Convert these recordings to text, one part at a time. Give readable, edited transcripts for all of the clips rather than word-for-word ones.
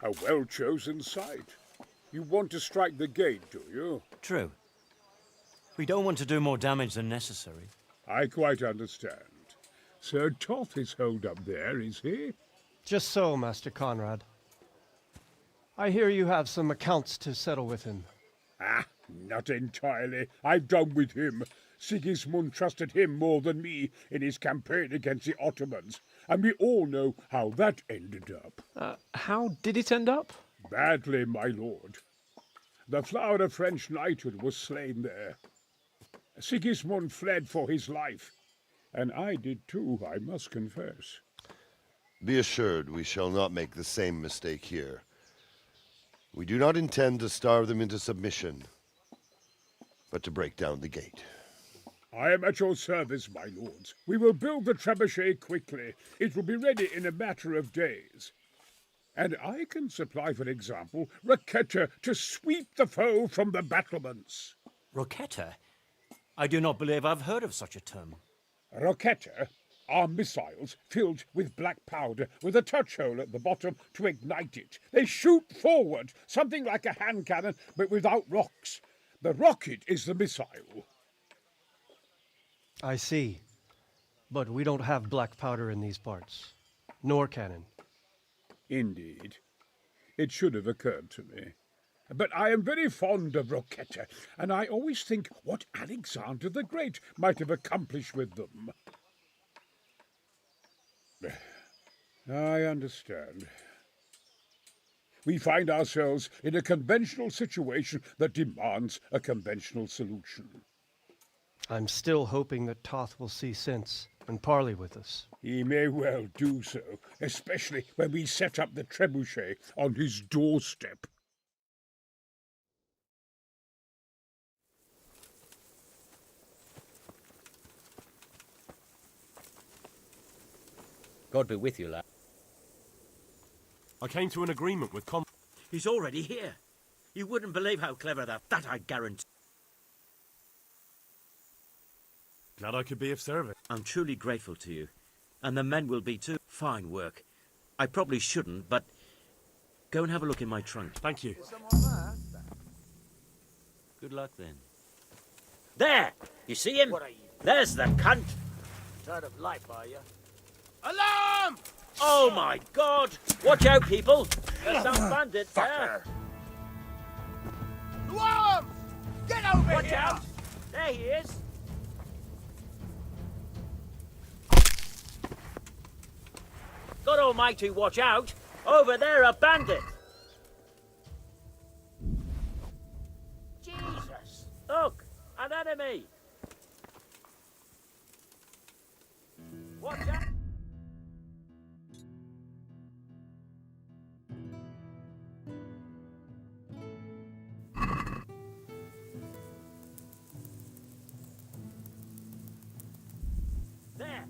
A well-chosen site. You want to strike the gate, do you? True. We don't want to do more damage than necessary. I quite understand. Sir Toth is holed up there, is he? Just so, Master Conrad. I hear you have some accounts to settle with him. Ah, not entirely. I've done with him. Sigismund trusted him more than me in his campaign against the Ottomans, and we all know how that ended up. How did it end up? Badly, my lord. The flower of French knighthood was slain there. Sigismund fled for his life, and I did too, I must confess. Be assured we shall not make the same mistake here. We do not intend to starve them into submission, but to break down the gate. I am at your service, my lords. We will build the trebuchet quickly. It will be ready in a matter of days. And I can supply, for example, Racquetta to sweep the foe from the battlements. Rocetta? I do not believe I've heard of such a term. Racquetta are missiles filled with black powder with a touch hole at the bottom to ignite it. They shoot forward, something like a hand cannon, but without rocks. The rocket is the missile. I see. But we don't have black powder in these parts. Nor cannon. Indeed. It should have occurred to me. But I am very fond of Rocquetta, and I always think what Alexander the Great might have accomplished with them. I understand. We find ourselves in a conventional situation that demands a conventional solution. I'm still hoping that Toth will see sense and parley with us. He may well do so, especially when we set up the trebuchet on his doorstep. God be with you, lad. I came to an agreement with He's already here. You wouldn't believe how clever that I guarantee. Glad I could be of service. I'm truly grateful to you. And the men will be too. Fine work. I probably shouldn't, but go and have a look in my trunk. Thank you. Good luck then. There! You see him? There's the cunt! Tired of life, are you? Alarm! Oh my God! Watch out, people! There's some bandit there! Alarm! Get over Watch here! out! There he is! God almighty, watch out! Over there, a bandit! Jesus! Look! An enemy! Watch out! There!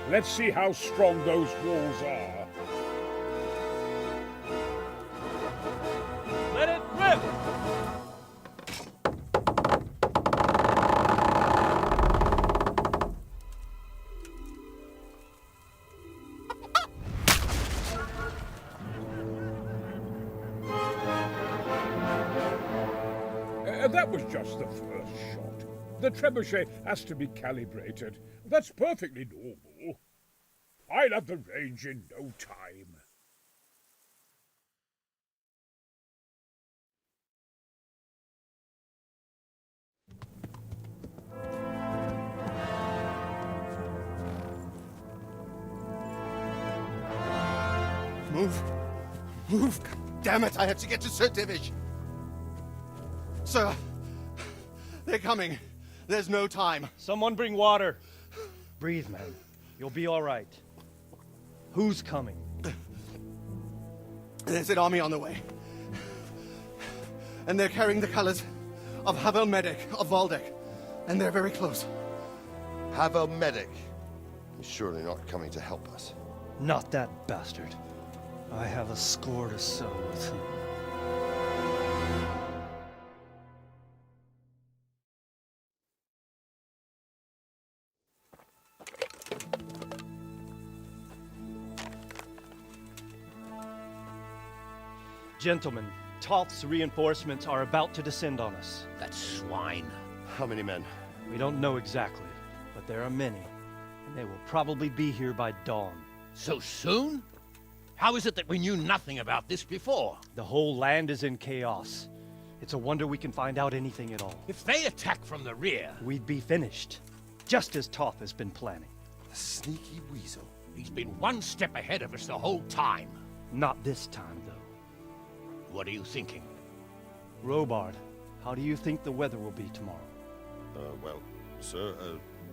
Let's see how strong those walls are. Let it rip! That was just the first shot. The trebuchet has to be calibrated. That's perfectly normal. I'll have the range in no time. Move! Move! Damn it, I have to get to Sir Divish! Sir! They're coming. There's no time. Someone bring water. Breathe, man. You'll be all right. Who's coming? There's an army on the way. And they're carrying the colors of Havel Medic of Valdek. And they're very close. Havel Medic. He's surely not coming to help us. Not that bastard. I have a score to settle with him. Gentlemen, Toth's reinforcements are about to descend on us. That swine. How many men? We don't know exactly, but there are many, and they will probably be here by dawn. So soon? How is it that we knew nothing about this before? The whole land is in chaos. It's a wonder we can find out anything at all. If they attack from the rear... We'd be finished, just as Toth has been planning. The sneaky weasel. He's been one step ahead of us the whole time. Not this time, though. What are you thinking? Robard, how do you think the weather will be tomorrow? Well, sir,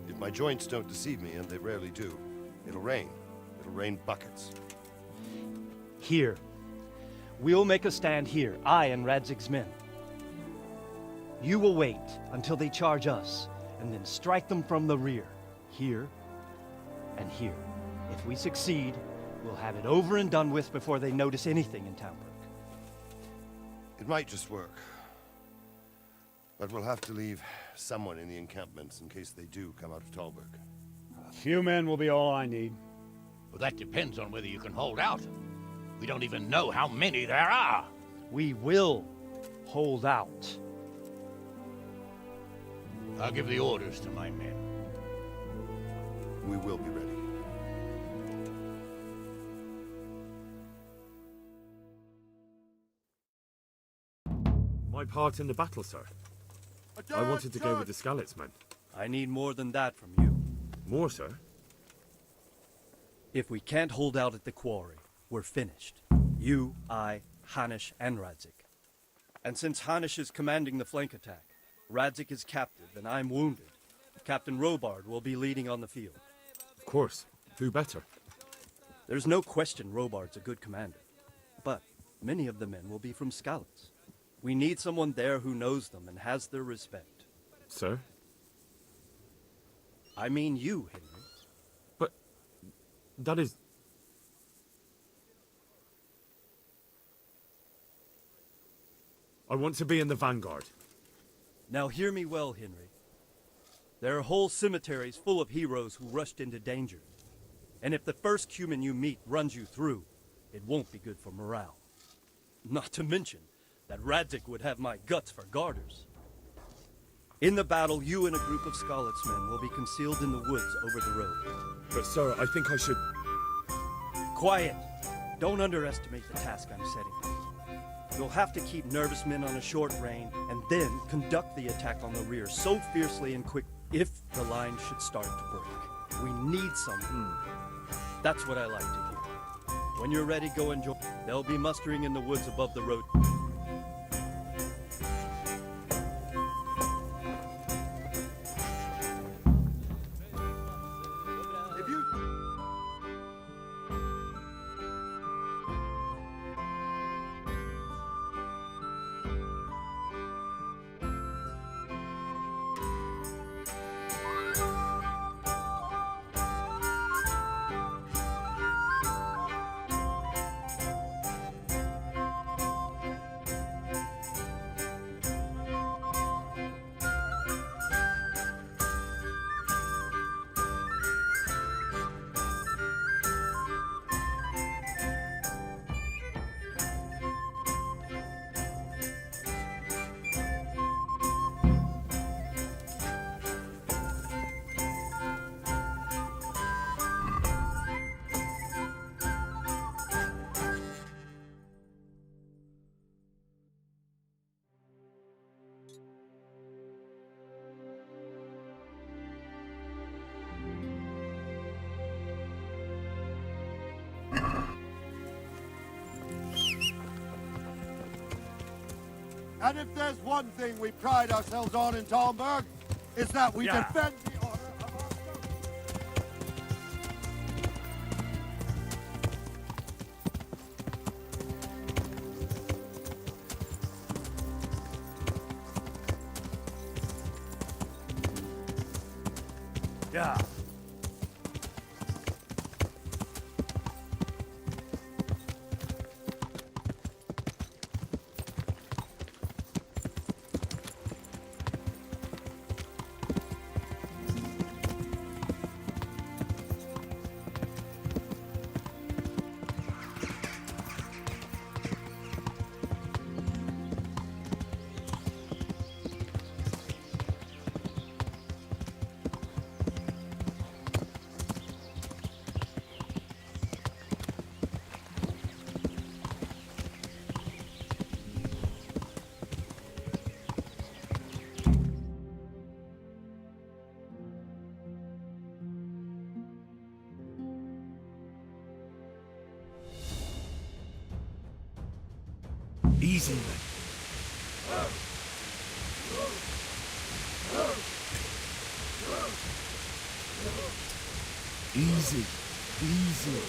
if my joints don't deceive me, and they rarely do, it'll rain. It'll rain buckets. Here. We'll make a stand here, I and Radzig's men. You will wait until they charge us, and then strike them from the rear. Here, and here. If we succeed, we'll have it over and done with before they notice anything in Townburg. It might just work. But we'll have to leave someone in the encampments in case they do come out of Talberg. A few men will be all I need. Well, that depends on whether you can hold out. We don't even know how many there are. We will hold out. I'll give the orders to my men. We will be ready. My part in the battle, sir. I wanted to go with the Skalitz men. I need more than that from you. More, sir? If we can't hold out at the quarry, we're finished. You, I, Hanish, and Radzik. And since Hanish is commanding the flank attack, Radzik is captive and I'm wounded, Captain Robard will be leading on the field. Of course. Who better? There's no question Robard's a good commander. But many of the men will be from Skalitz. We need someone there who knows them and has their respect. Sir? I mean you, Henry. But that is... I want to be in the vanguard. Now hear me well, Henry. There are whole cemeteries full of heroes who rushed into danger. And if the first human you meet runs you through, it won't be good for morale. Not to mention that Radzik would have my guts for garters. In the battle, you and a group of Skalitz men will be concealed in the woods over the road. But sir, I think I should... Quiet! Don't underestimate the task I'm setting you. You'll have to keep nervous men on a short rein, and then conduct the attack on the rear so fiercely and quick if the line should start to break. We need some. That's what I like to hear. When you're ready, go and join. They'll be mustering in the woods above the road. And if there's one thing we pride ourselves on in Talmberg, it's that we defend the honor of our country. Yeah. Easy, man. Easy. Easy.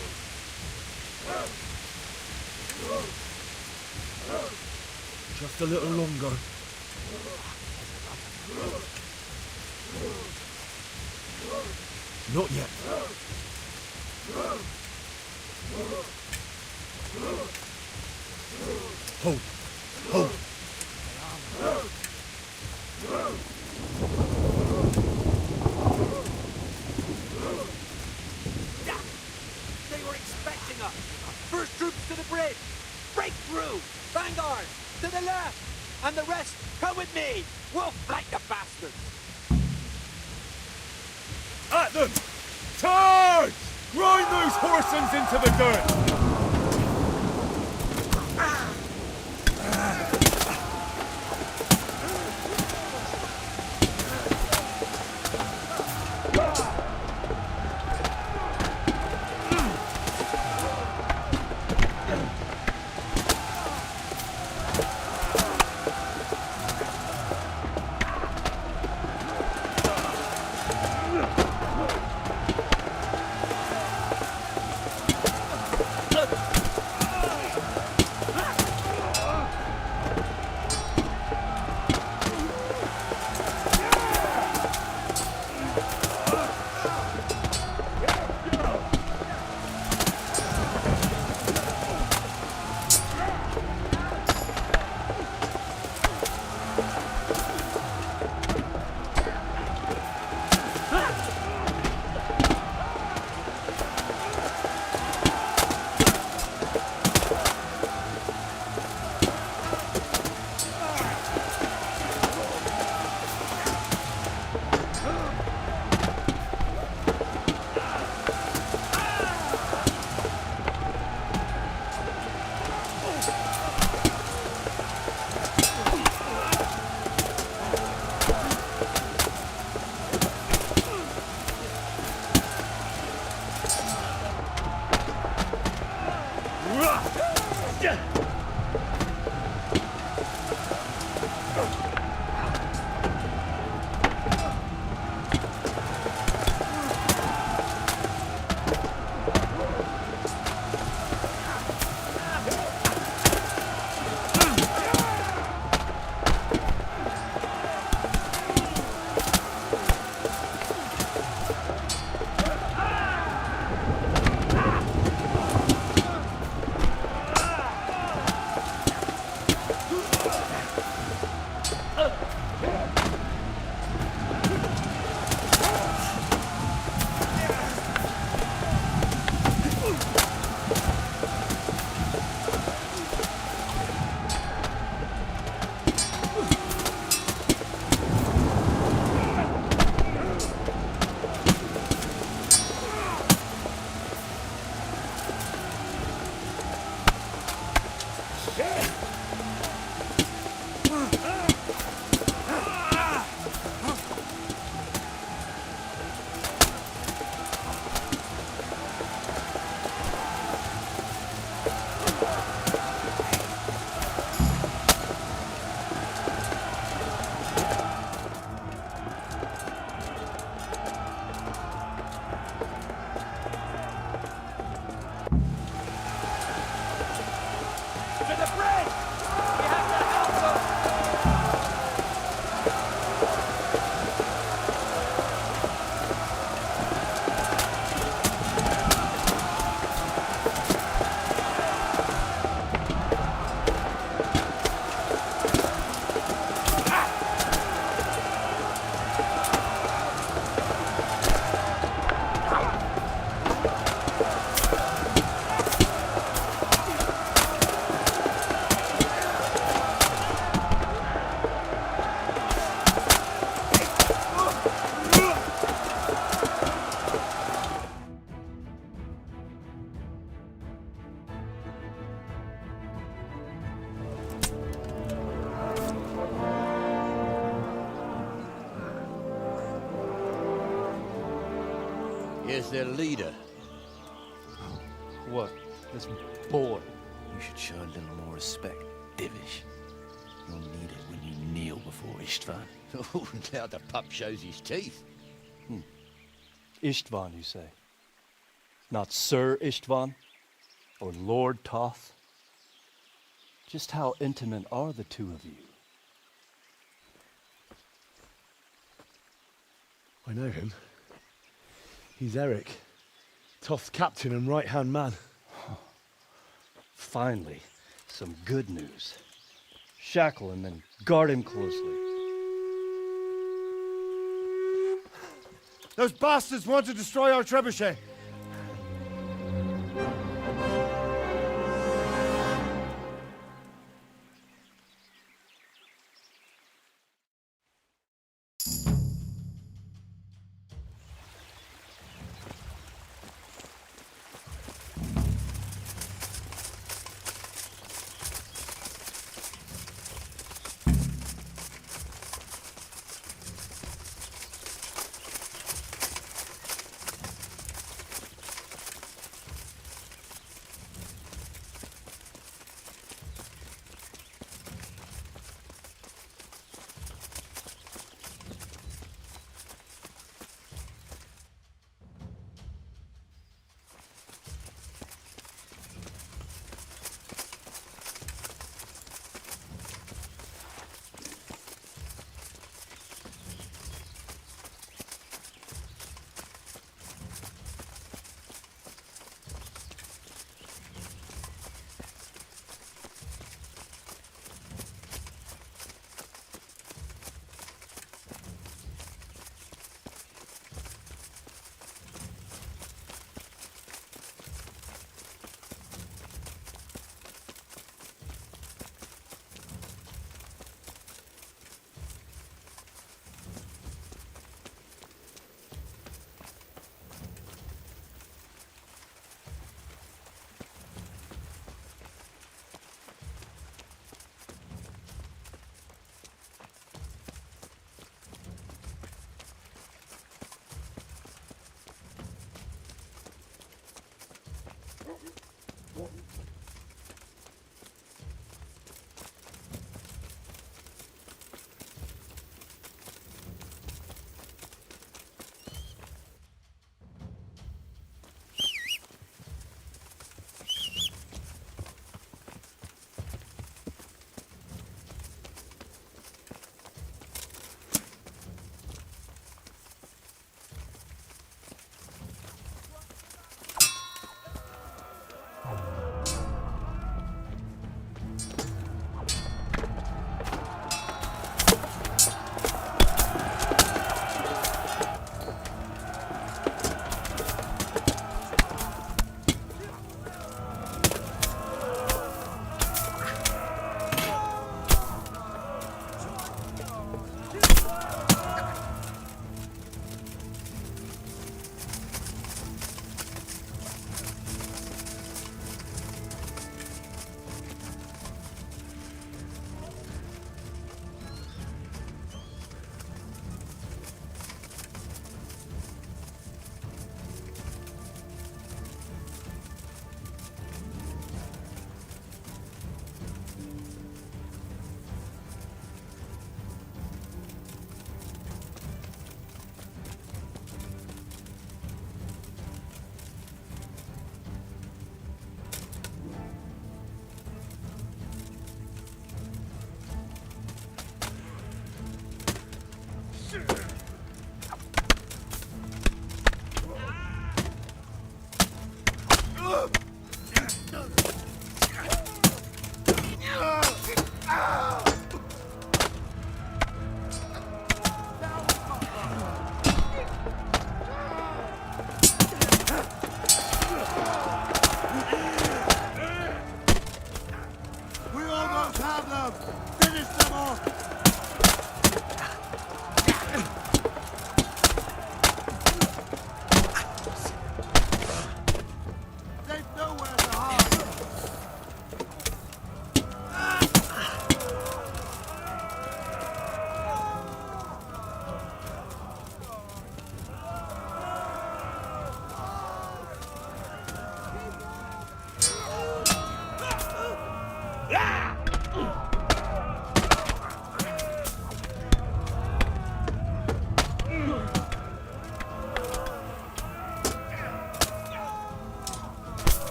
Just a little longer. Not yet. Hold. Hold. They were expecting us! First troops to the bridge! Break through! Vanguard! To the left! And the rest, come with me! We'll flank the bastards! At them! Charge! Grind those horsens into the dirt! Here's their leader. What? This boy? You should show a little more respect, Divish. You'll need it when you kneel before Istvan. Oh, now the pup shows his teeth. Istvan, you say? Not Sir Istvan? Or Lord Toth? Just how intimate are the two of you? I know him. He's Eric, Toth's captain and right-hand man. Finally, some good news. Shackle him and guard him closely. Those bastards want to destroy our trebuchet.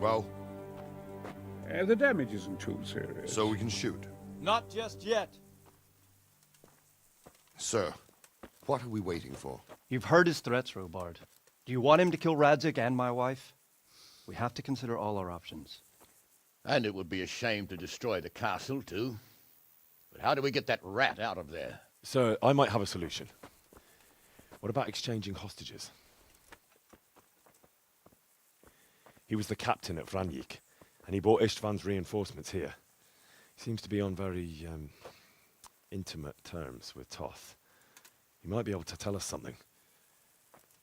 Well, The damage isn't too serious. so we can shoot. Not just yet. Sir, what are we waiting for? You've heard his threats, Robard. Do you want him to kill Radzig and my wife? We have to consider all our options. And it would be a shame to destroy the castle, too. But how do we get that rat out of there? Sir, I might have a solution. What about exchanging hostages? He was the captain at Vranjik, and he brought Istvan's reinforcements here. He seems to be on very, intimate terms with Toth. He might be able to tell us something.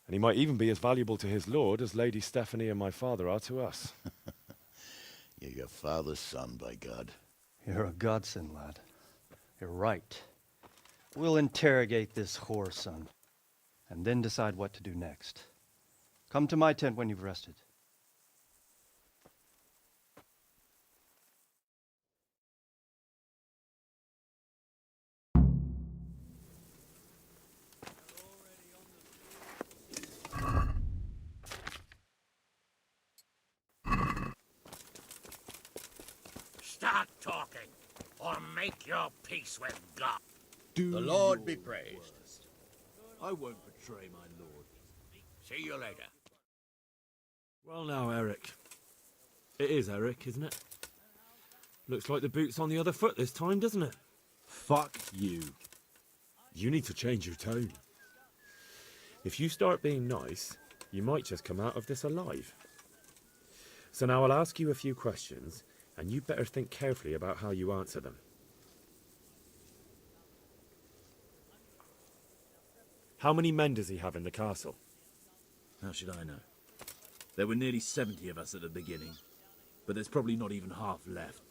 And he might even be as valuable to his lord as Lady Stephanie and my father are to us. You're your father's son, by God. You're a godsend, lad. You're right. We'll interrogate this whore, son, and then decide what to do next. Come to my tent when you've rested. Start talking, or make your peace with God. The Lord be praised. I won't betray my lord. See you later. Well now, Eric. It is Eric, isn't it? Looks like the boot's on the other foot this time, doesn't it? Fuck you. You need to change your tone. If you start being nice, you might just come out of this alive. So now I'll ask you a few questions, and you better think carefully about how you answer them. How many men does he have in the castle? How should I know? There were nearly 70 of us at the beginning, but there's probably not even half left.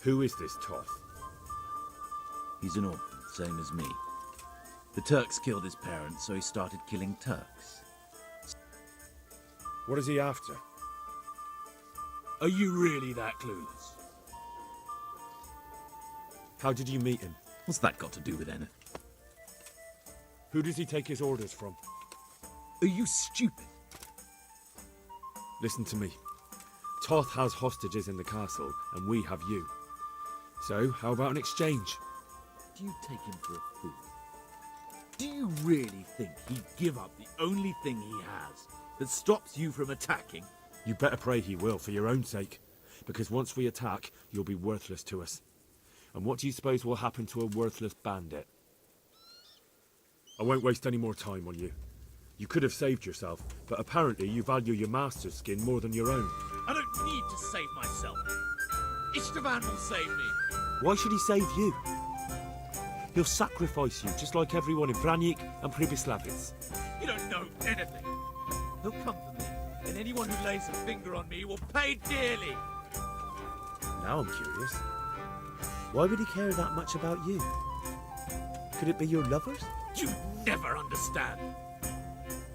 Who is this Toth? He's an orphan, same as me. The Turks killed his parents, so he started killing Turks. What is he after? Are you really that clueless? How did you meet him? What's that got to do with anything? Who does he take his orders from? Are you stupid? Listen to me. Toth has hostages in the castle, and we have you. So, how about an exchange? Do you take him for a fool? Do you really think he'd give up the only thing he has that stops you from attacking? You better pray he will, for your own sake. Because once we attack, you'll be worthless to us. And what do you suppose will happen to a worthless bandit? I won't waste any more time on you. You could have saved yourself, but apparently you value your master's skin more than your own. I don't need to save myself. Istvan will save me. Why should he save you? He'll sacrifice you, just like everyone in Vranjik and Pribyslavitz. You don't know anything. He'll come for me, and anyone who lays a finger on me will pay dearly. Now I'm curious. Why would he care that much about you? Could it be your lovers? You never understand.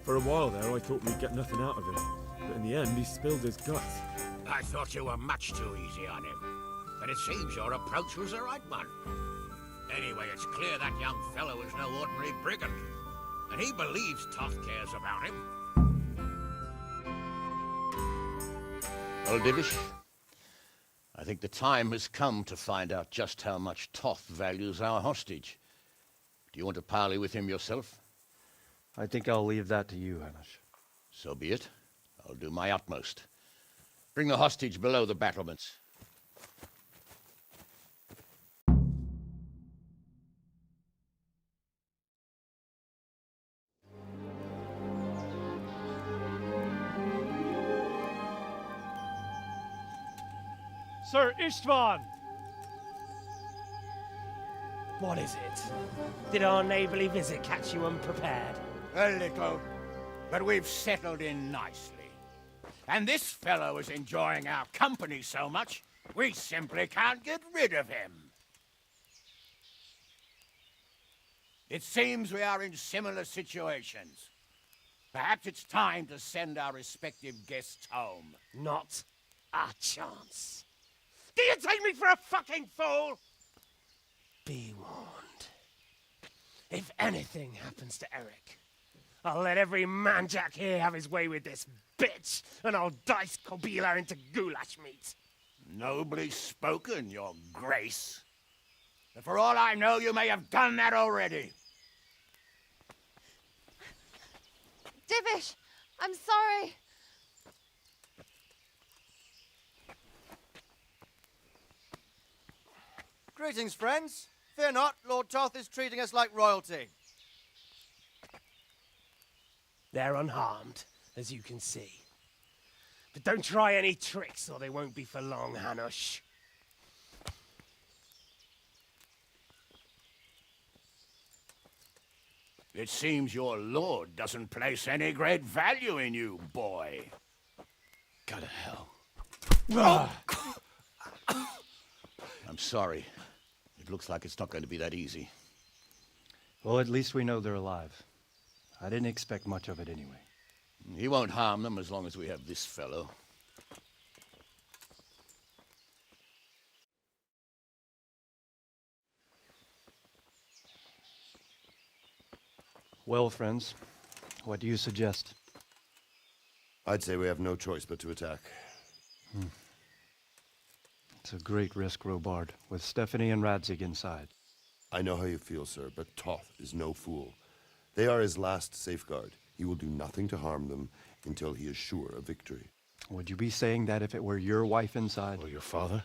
For a while there, I thought we'd get nothing out of him. But in the end, he spilled his guts. I thought you were much too easy on him. But it seems your approach was the right one. Anyway, it's clear that young fellow is no ordinary brigand. And he believes Toth cares about him. Well, Divish, I think the time has come to find out just how much Toth values our hostage. Do you want to parley with him yourself? I think I'll leave that to you, Hamish. So be it. I'll do my utmost. Bring the hostage below the battlements. Sir Istvan! What is it? Did our neighborly visit catch you unprepared? A little, but we've settled in nicely. And this fellow is enjoying our company so much, we simply can't get rid of him. It seems we are in similar situations. Perhaps it's time to send our respective guests home. Not a chance. Do you take me for a fucking fool? Be warned. If anything happens to Eric, I'll let every manjack here have his way with this bitch, and I'll dice Kobila into goulash meat. Nobly spoken, your grace. But for all I know, you may have done that already. Divish, I'm sorry. Greetings, friends. Fear not, Lord Toth is treating us like royalty. They're unharmed, as you can see. But don't try any tricks, or they won't be for long, Hanush. It seems your lord doesn't place any great value in you, boy. Go to hell. I'm sorry. It looks like it's not going to be that easy. Well, at least we know they're alive. I didn't expect much of it anyway. He won't harm them as long as we have this fellow. Well, friends, what do you suggest? I'd say we have no choice but to attack. It's a great risk, Robard, with Stephanie and Radzig inside. I know how you feel, sir, but Toth is no fool. They are his last safeguard. He will do nothing to harm them until he is sure of victory. Would you be saying that if it were your wife inside? Or your father?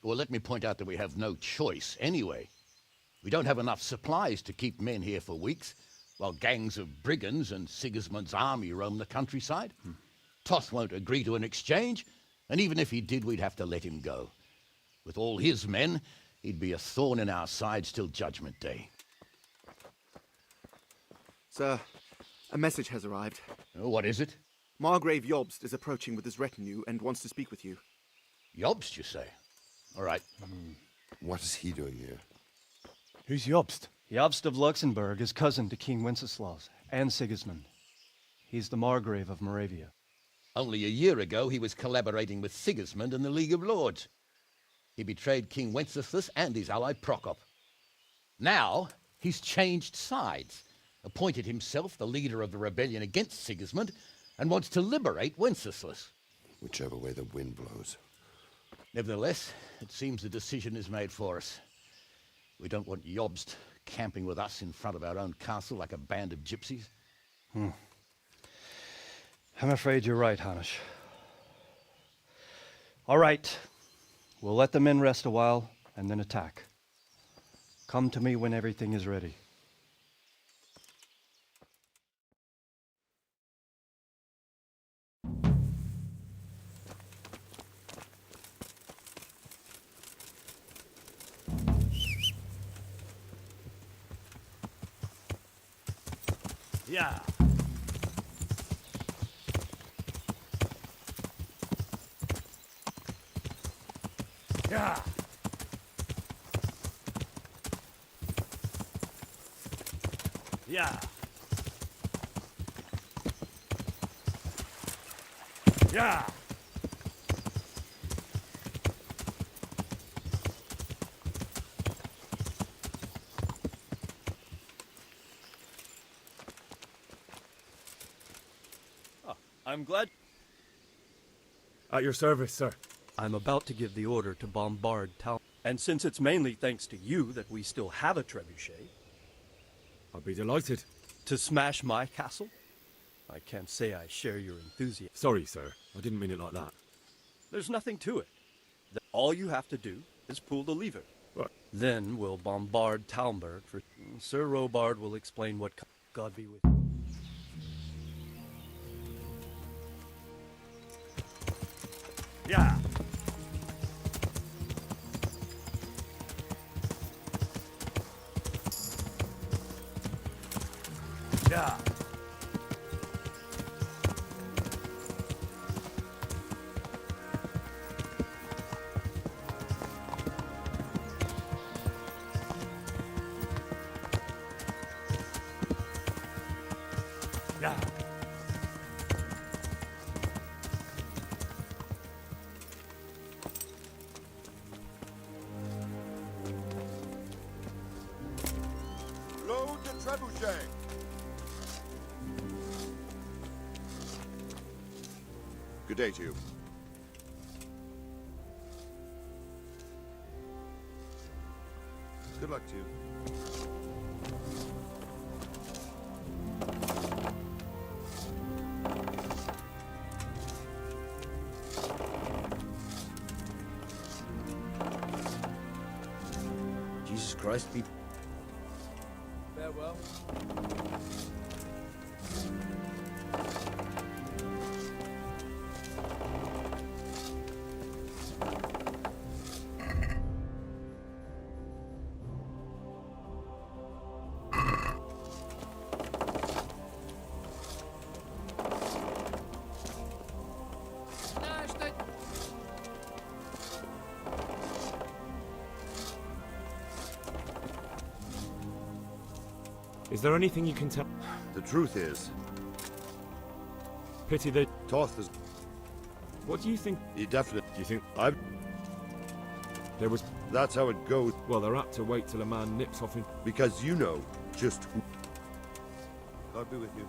Well, let me point out that we have no choice anyway. We don't have enough supplies to keep men here for weeks, while gangs of brigands and Sigismund's army roam the countryside. Toth won't agree to an exchange, and even if he did, we'd have to let him go. With all his men, he'd be a thorn in our sides till Judgment Day. Sir, a message has arrived. Oh, what is it? Margrave Jobst is approaching with his retinue and wants to speak with you. Jobst, you say? All right. What is he doing here? Who's Jobst? Jobst of Luxembourg is cousin to King Wenceslaus and Sigismund. He's the Margrave of Moravia. Only a year ago, he was collaborating with Sigismund and the League of Lords. He betrayed King Wenceslas and his ally Prokop. Now, he's changed sides, appointed himself the leader of the rebellion against Sigismund, and wants to liberate Wenceslas. Whichever way the wind blows. Nevertheless, it seems the decision is made for us. We don't want Jobst camping with us in front of our own castle like a band of gypsies. I'm afraid you're right, Hanush. All right. We'll let the men rest a while and then attack. Come to me when everything is ready. Yeah. Yeah. Yeah. Yeah. I'm glad. At your service, sir. I'm about to give the order to bombard town. And since it's mainly thanks to you that we still have a trebuchet... I'll be delighted. To smash my castle? I can't say I share your enthusiasm. Sorry, sir. I didn't mean it like that. There's nothing to it. All you have to do is pull the lever. What? Then we'll bombard Talmberg for... Sir Robard will explain what... God be with you. Yeah. Yeah. Yeah. Load the trebuchet. Good day to you. Good luck to you. Jesus Christ, be... Farewell. Is there anything you can tell? The truth is, Pity that... Toth is... What do you think? He definitely... Do you think... I've... There was... That's how it goes. Well, they're apt to wait till a man nips off in... Because you know just who... God be with you.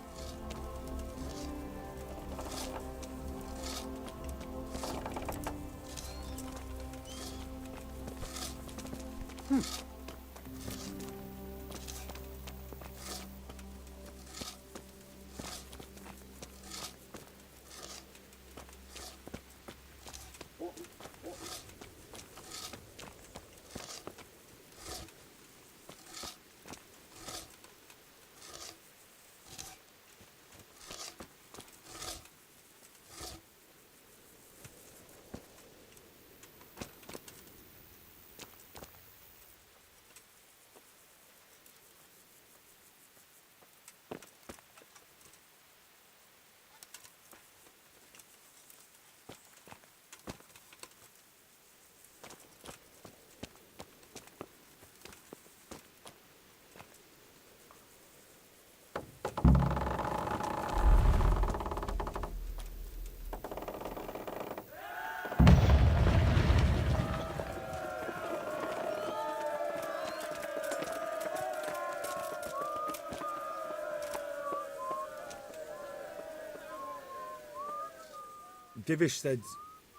Divish said...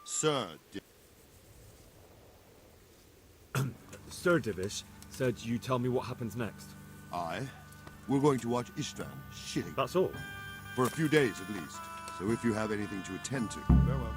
Sir... Sir Divish said you tell me what happens next. Aye. We're going to watch Istvan shitting. That's all? For a few days at least. So if you have anything to attend to... Farewell.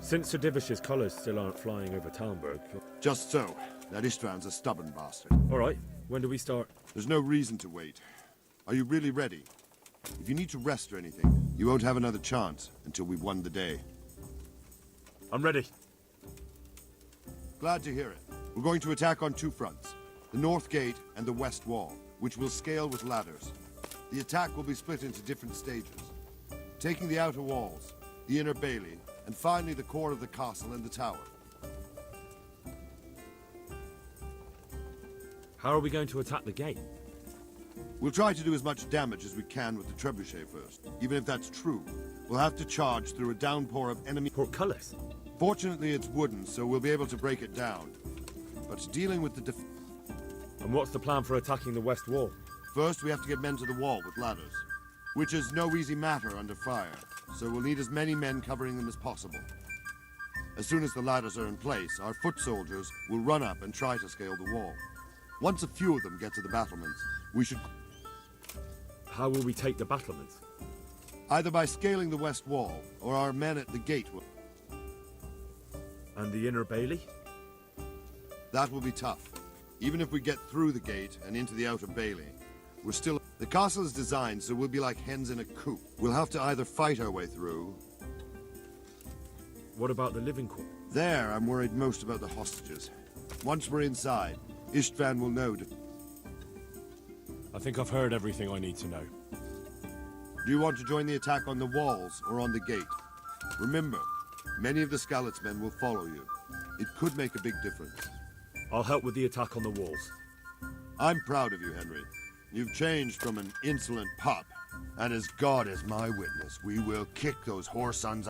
Since Sir Divish's colours still aren't flying over Talmberg... Just so. That Istvan's a stubborn bastard. All right, when do we start? There's no reason to wait. Are you really ready? If you need to rest or anything, you won't have another chance until we've won the day. I'm ready. Glad to hear it. We're going to attack on two fronts. The north gate and the west wall, which will scale with ladders. The attack will be split into different stages. Taking the outer walls, the inner bailey, and finally the core of the castle and the tower. How are we going to attack the gate? We'll try to do as much damage as we can with the trebuchet first. Even if that's true, we'll have to charge through a downpour of enemy portcullis. Fortunately, it's wooden, so we'll be able to break it down. But dealing with the And what's the plan for attacking the west wall? First, we have to get men to the wall with ladders, which is no easy matter under fire. so we'll need as many men covering them as possible. As soon as the ladders are in place, our foot soldiers will run up and try to scale the wall. Once a few of them get to the battlements, we should... How will we take the battlements? Either by scaling the west wall, or our men at the gate will... And the inner bailey? That will be tough. Even if we get through the gate and into the outer bailey, we're still... The castle is designed so we'll be like hens in a coop. We'll have to either fight our way through... What about the living quarters? There, I'm worried most about the hostages. Once we're inside, Istvan will know... I think I've heard everything I need to know. Do you want to join the attack on the walls or on the gate? Remember, many of the Skalitz men will follow you. It could make a big difference. I'll help with the attack on the walls. I'm proud of you, Henry. You've changed from an insolent pup, and as God is my witness, we will kick those whore sons.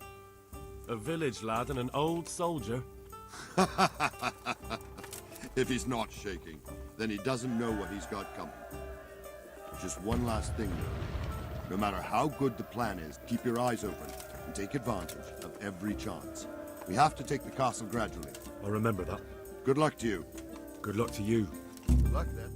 A village lad and an old soldier. If he's not shaking, then he doesn't know what he's got coming. Just one last thing, though. No matter how good the plan is, keep your eyes open and take advantage of every chance. We have to take the castle gradually. I'll remember that. Good luck to you. Good luck to you. Good luck, then.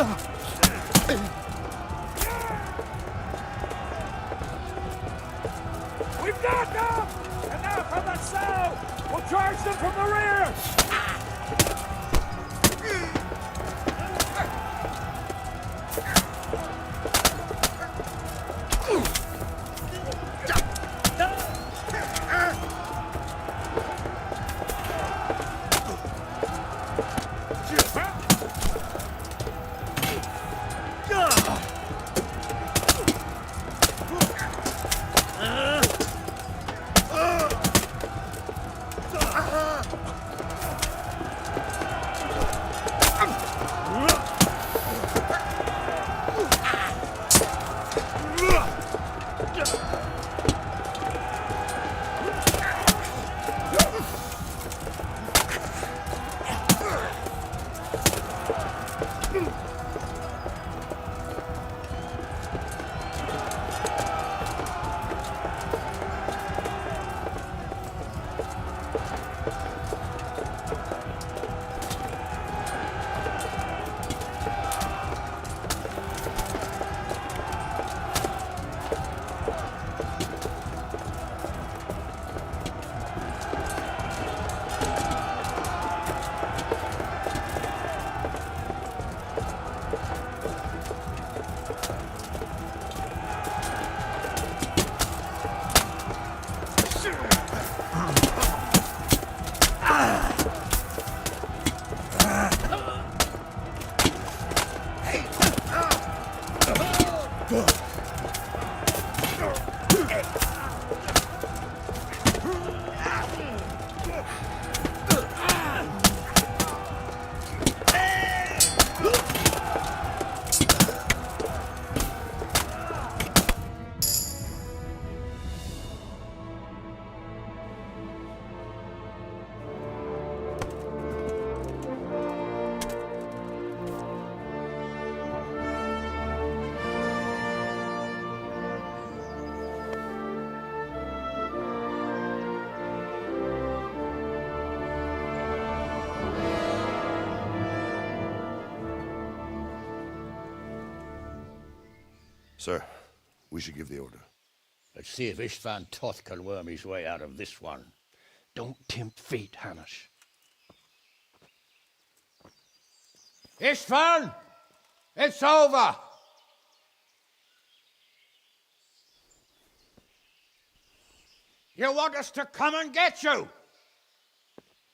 We've got them! And now from the south! We'll charge them from the rear! Sir, we should give the order. Let's see if Istvan Toth can worm his way out of this one. Don't tempt fate, Hanush. Istvan! It's over! You want us to come and get you?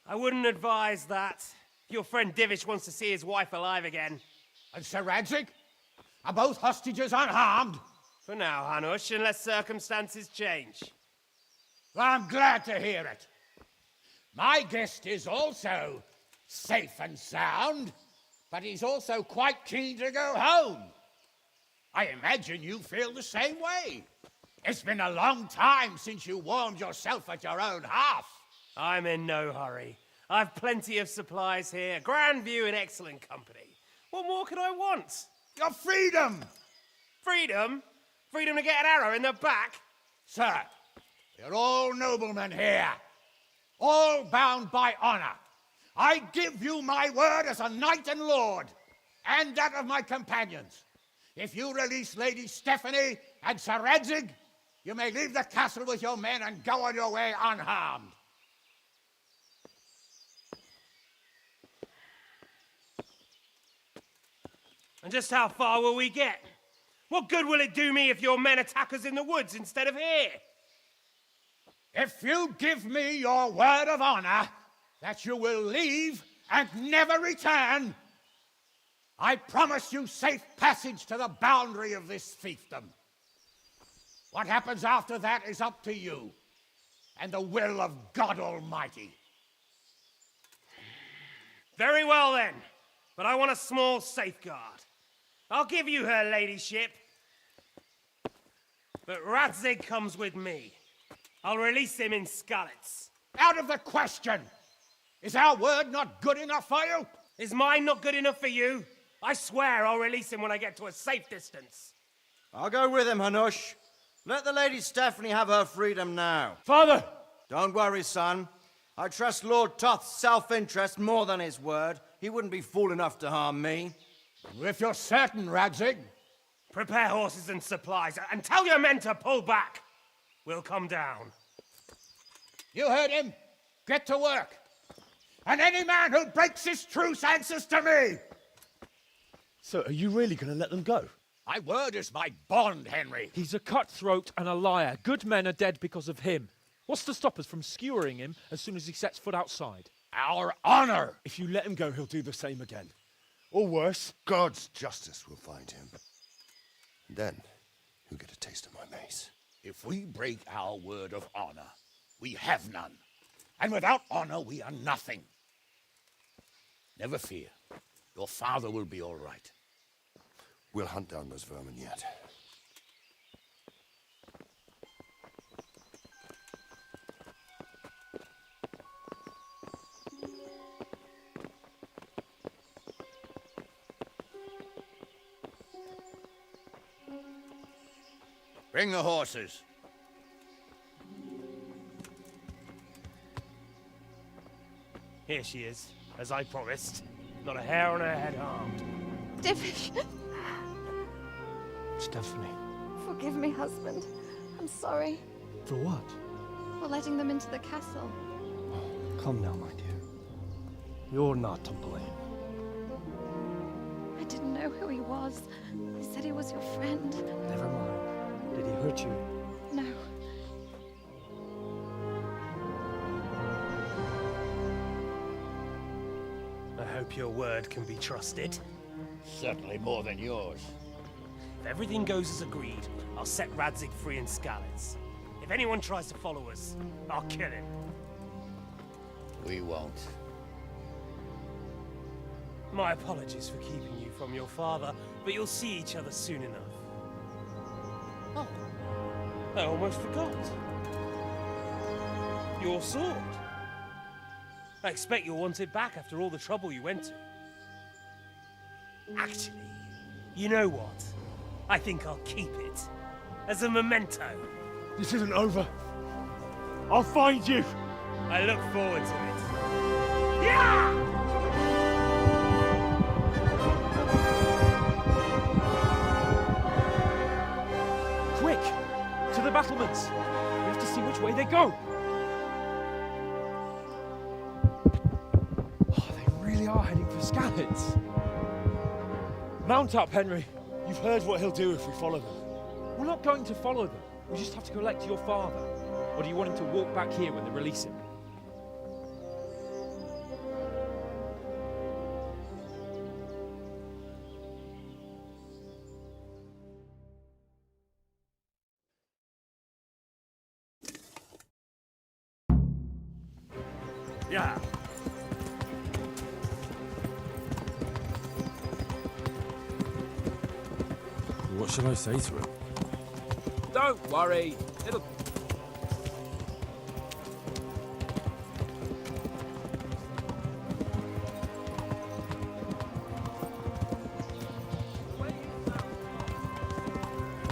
I wouldn't advise that. Your friend Divish wants to see his wife alive again. And Sir Radzig? Are both hostages unharmed? For now, Hanush, unless circumstances change. Well, I'm glad to hear it. My guest is also safe and sound, but he's also quite keen to go home. I imagine you feel the same way. It's been a long time since you warmed yourself at your own hearth. I'm in no hurry. I've plenty of supplies here, grand view and excellent company. What more could I want? Your freedom! Freedom? Freedom to get an arrow in the back? Sir, you're all noblemen here, all bound by honor. I give you my word as a knight and lord, and that of my companions. If you release Lady Stephanie and Sir Radzig, you may leave the castle with your men and go on your way unharmed. And just how far will we get? What good will it do me if your men attack us in the woods instead of here? If you give me your word of honor that you will leave and never return, I promise you safe passage to the boundary of this fiefdom. What happens after that is up to you and the will of God Almighty. Very well then, but I want a small safeguard. I'll give you her ladyship, but Radzig comes with me. I'll release him in Skalitz. Out of the question! Is our word not good enough for you? Is mine not good enough for you? I swear I'll release him when I get to a safe distance. I'll go with him, Hanush. Let the Lady Stephanie have her freedom now. Father! Don't worry, son. I trust Lord Toth's self-interest more than his word. He wouldn't be fool enough to harm me. If you're certain, Radzig. Prepare horses and supplies, and tell your men to pull back. We'll come down. You heard him. Get to work. And any man who breaks this truce answers to me. So, are you really going to let them go? My word is my bond, Henry. He's a cutthroat and a liar. Good men are dead because of him. What's to stop us from skewering him as soon as he sets foot outside? Our honor. If you let him go, he'll do the same again. Or worse. God's justice will find him. And then, he'll get a taste of my mace. If we break our word of honor, we have none. And without honor, we are nothing. Never fear. Your father will be all right. We'll hunt down those vermin yet. Bring the horses. Here she is, as I promised. Not a hair on her head harmed. Divish, Stephanie. forgive me, husband. I'm sorry For what? for letting them into the castle. Come now, my dear. You're not to blame. I didn't know who he was. They said he was your friend. Never mind. Did he hurt you? No. I hope your word can be trusted. Certainly more than yours. If everything goes as agreed, I'll set Radzig free in Skalitz. If anyone tries to follow us, I'll kill him. We won't. My apologies for keeping you from your father, but you'll see each other soon enough. Oh, I almost forgot. Your sword. I expect you'll want it back after all the trouble you went to. Actually, you know what? I think I'll keep it. As a memento. This isn't over. I'll find you. I look forward to it. Yeah! Quick! To the battlements! We have to see which way they go! Oh, they really are heading for Skalitz. Mount up, Henry. You've heard what he'll do if we follow them. We're not going to follow them. We just have to collect your father. Or do you want him to walk back here when they release him? Yeah. What should I say to him? Don't worry. It'll...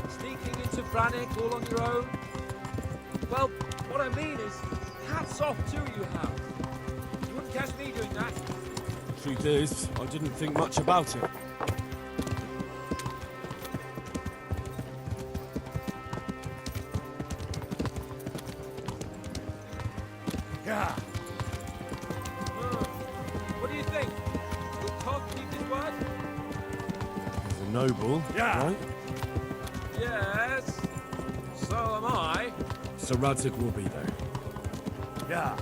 Sneaking into Brannick all on your own? Well, what I mean is, hats off to you, Hal. You wouldn't catch me doing that. Truth is, I didn't think much about it. Yeah. What do you think? Will Todd keep his word? He's a noble, Yeah. right? Yes. So am I. So Radzig will be there. Yeah.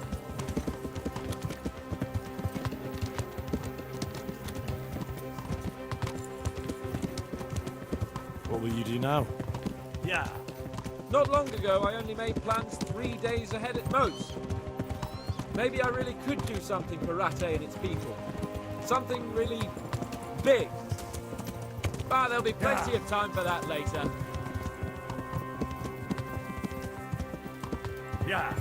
What will you do now? Yeah. Not long ago, I only made plans 3 days ahead at most. Maybe I really could do something for Rattay and its people. Something really big. But there'll be plenty of time for that later. Yeah.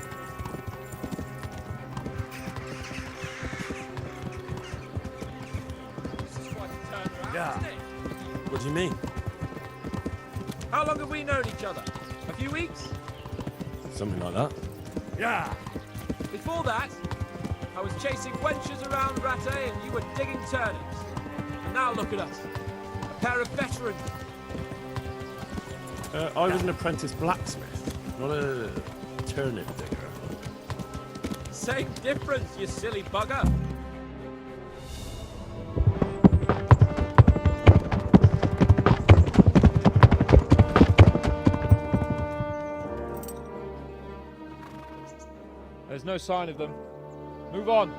This is quite a turnaround, Yeah. isn't it? What do you mean? How long have we known each other? A few weeks? Something like that. Yeah. Before that, I was chasing wenches around Rattay and you were digging turnips. Now look at us. A pair of veterans. I was an apprentice blacksmith, not a turnip digger. Same difference, you silly bugger. There's no sign of them. Move on.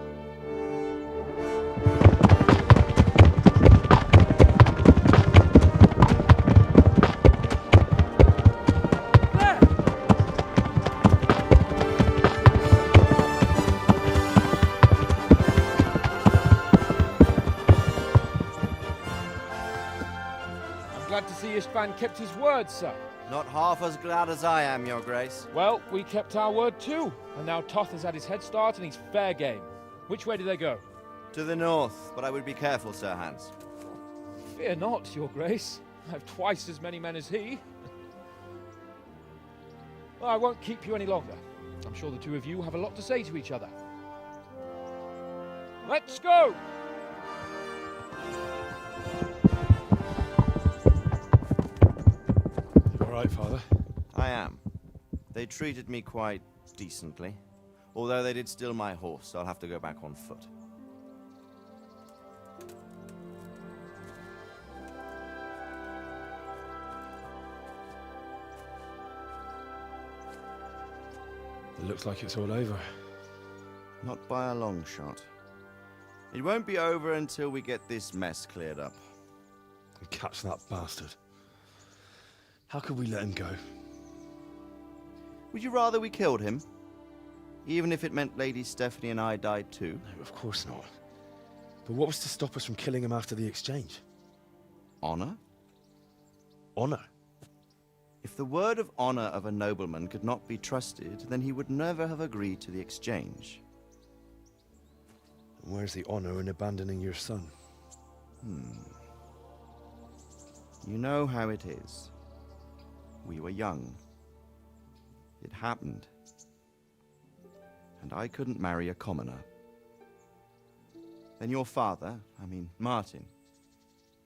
Glad to see Istvan kept his word, sir. Not half as glad as I am, Your Grace. Well, we kept our word too, and now Toth has had his head start and he's fair game. Which way do they go? To the north, but I would be careful, Sir Hans. Fear not, Your Grace. I have twice as many men as he. Well, I won't keep you any longer. I'm sure the two of you have a lot to say to each other. Let's go! All right, Father? I am. They treated me quite decently. Although they did steal my horse, so I'll have to go back on foot. It looks like it's all over. Not by a long shot. It won't be over until we get this mess cleared up. And catch that bastard. How could we let him go? Would you rather we killed him? Even if it meant Lady Stephanie and I died too? No, of course not. But what was to stop us from killing him after the exchange? Honor? Honor? If the word of honor of a nobleman could not be trusted, then he would never have agreed to the exchange. And where's the honor in abandoning your son? You know how it is. We were young. It happened. And I couldn't marry a commoner. Then your father, Martin,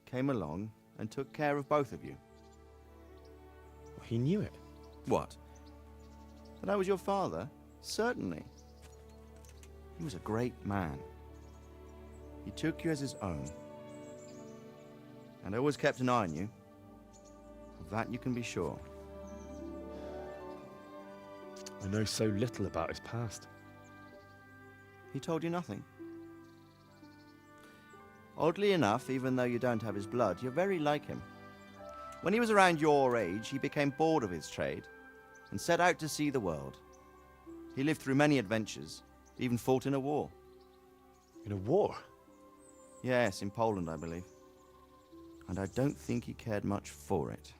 came along and took care of both of you. He knew it. What? That I was your father? Certainly. He was a great man. He took you as his own. And always kept an eye on you. Of that you can be sure. I know so little about his past. He told you nothing? Oddly enough, even though you don't have his blood, you're very like him. When he was around your age, he became bored of his trade and set out to see the world. He lived through many adventures, even fought in a war. In a war? Yes, in Poland, I believe. And I don't think he cared much for it.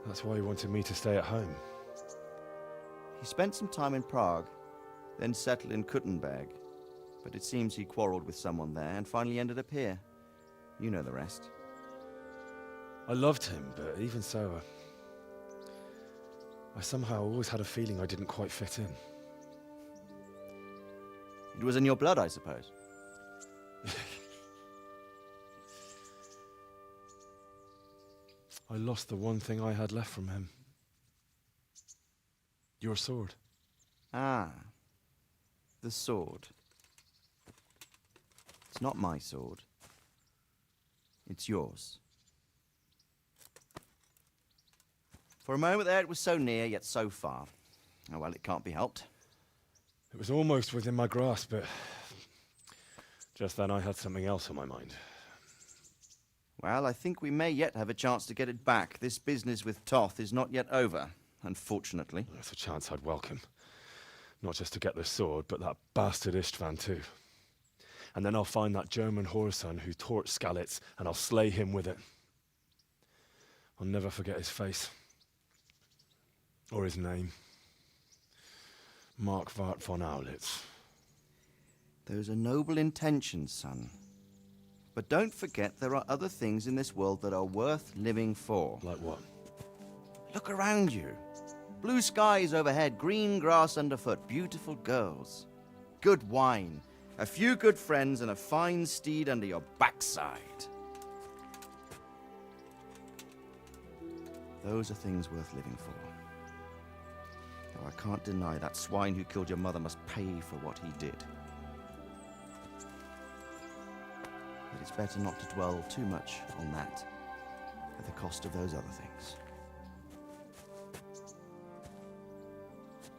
That's why he wanted me to stay at home. He spent some time in Prague, then settled in Kuttenberg. But it seems he quarreled with someone there and finally ended up here. You know the rest. I loved him, but even so, I somehow always had a feeling I didn't quite fit in. It was in your blood, I suppose. I lost the one thing I had left from him. Your sword. Ah, the sword. It's not my sword. It's yours. For a moment there, it was so near, yet so far. Oh, well, it can't be helped. It was almost within my grasp, but just then I had something else on my mind. Well, I think we may yet have a chance to get it back. This business with Toth is not yet over, unfortunately. That's a chance I'd welcome. Not just to get the sword, but that bastard Istvan too. And then I'll find that German whoreson who torched Skalitz, and I'll slay him with it. I'll never forget his face. Or his name. Marquardt von Aulitz. Those are noble intentions, son. But don't forget there are other things in this world that are worth living for. Like what? Look around you. Blue skies overhead, green grass underfoot, beautiful girls. Good wine, A few good friends and a fine steed under your backside. Those are things worth living for. Though I can't deny that swine who killed your mother must pay for what he did. But it's better not to dwell too much on that at the cost of those other things.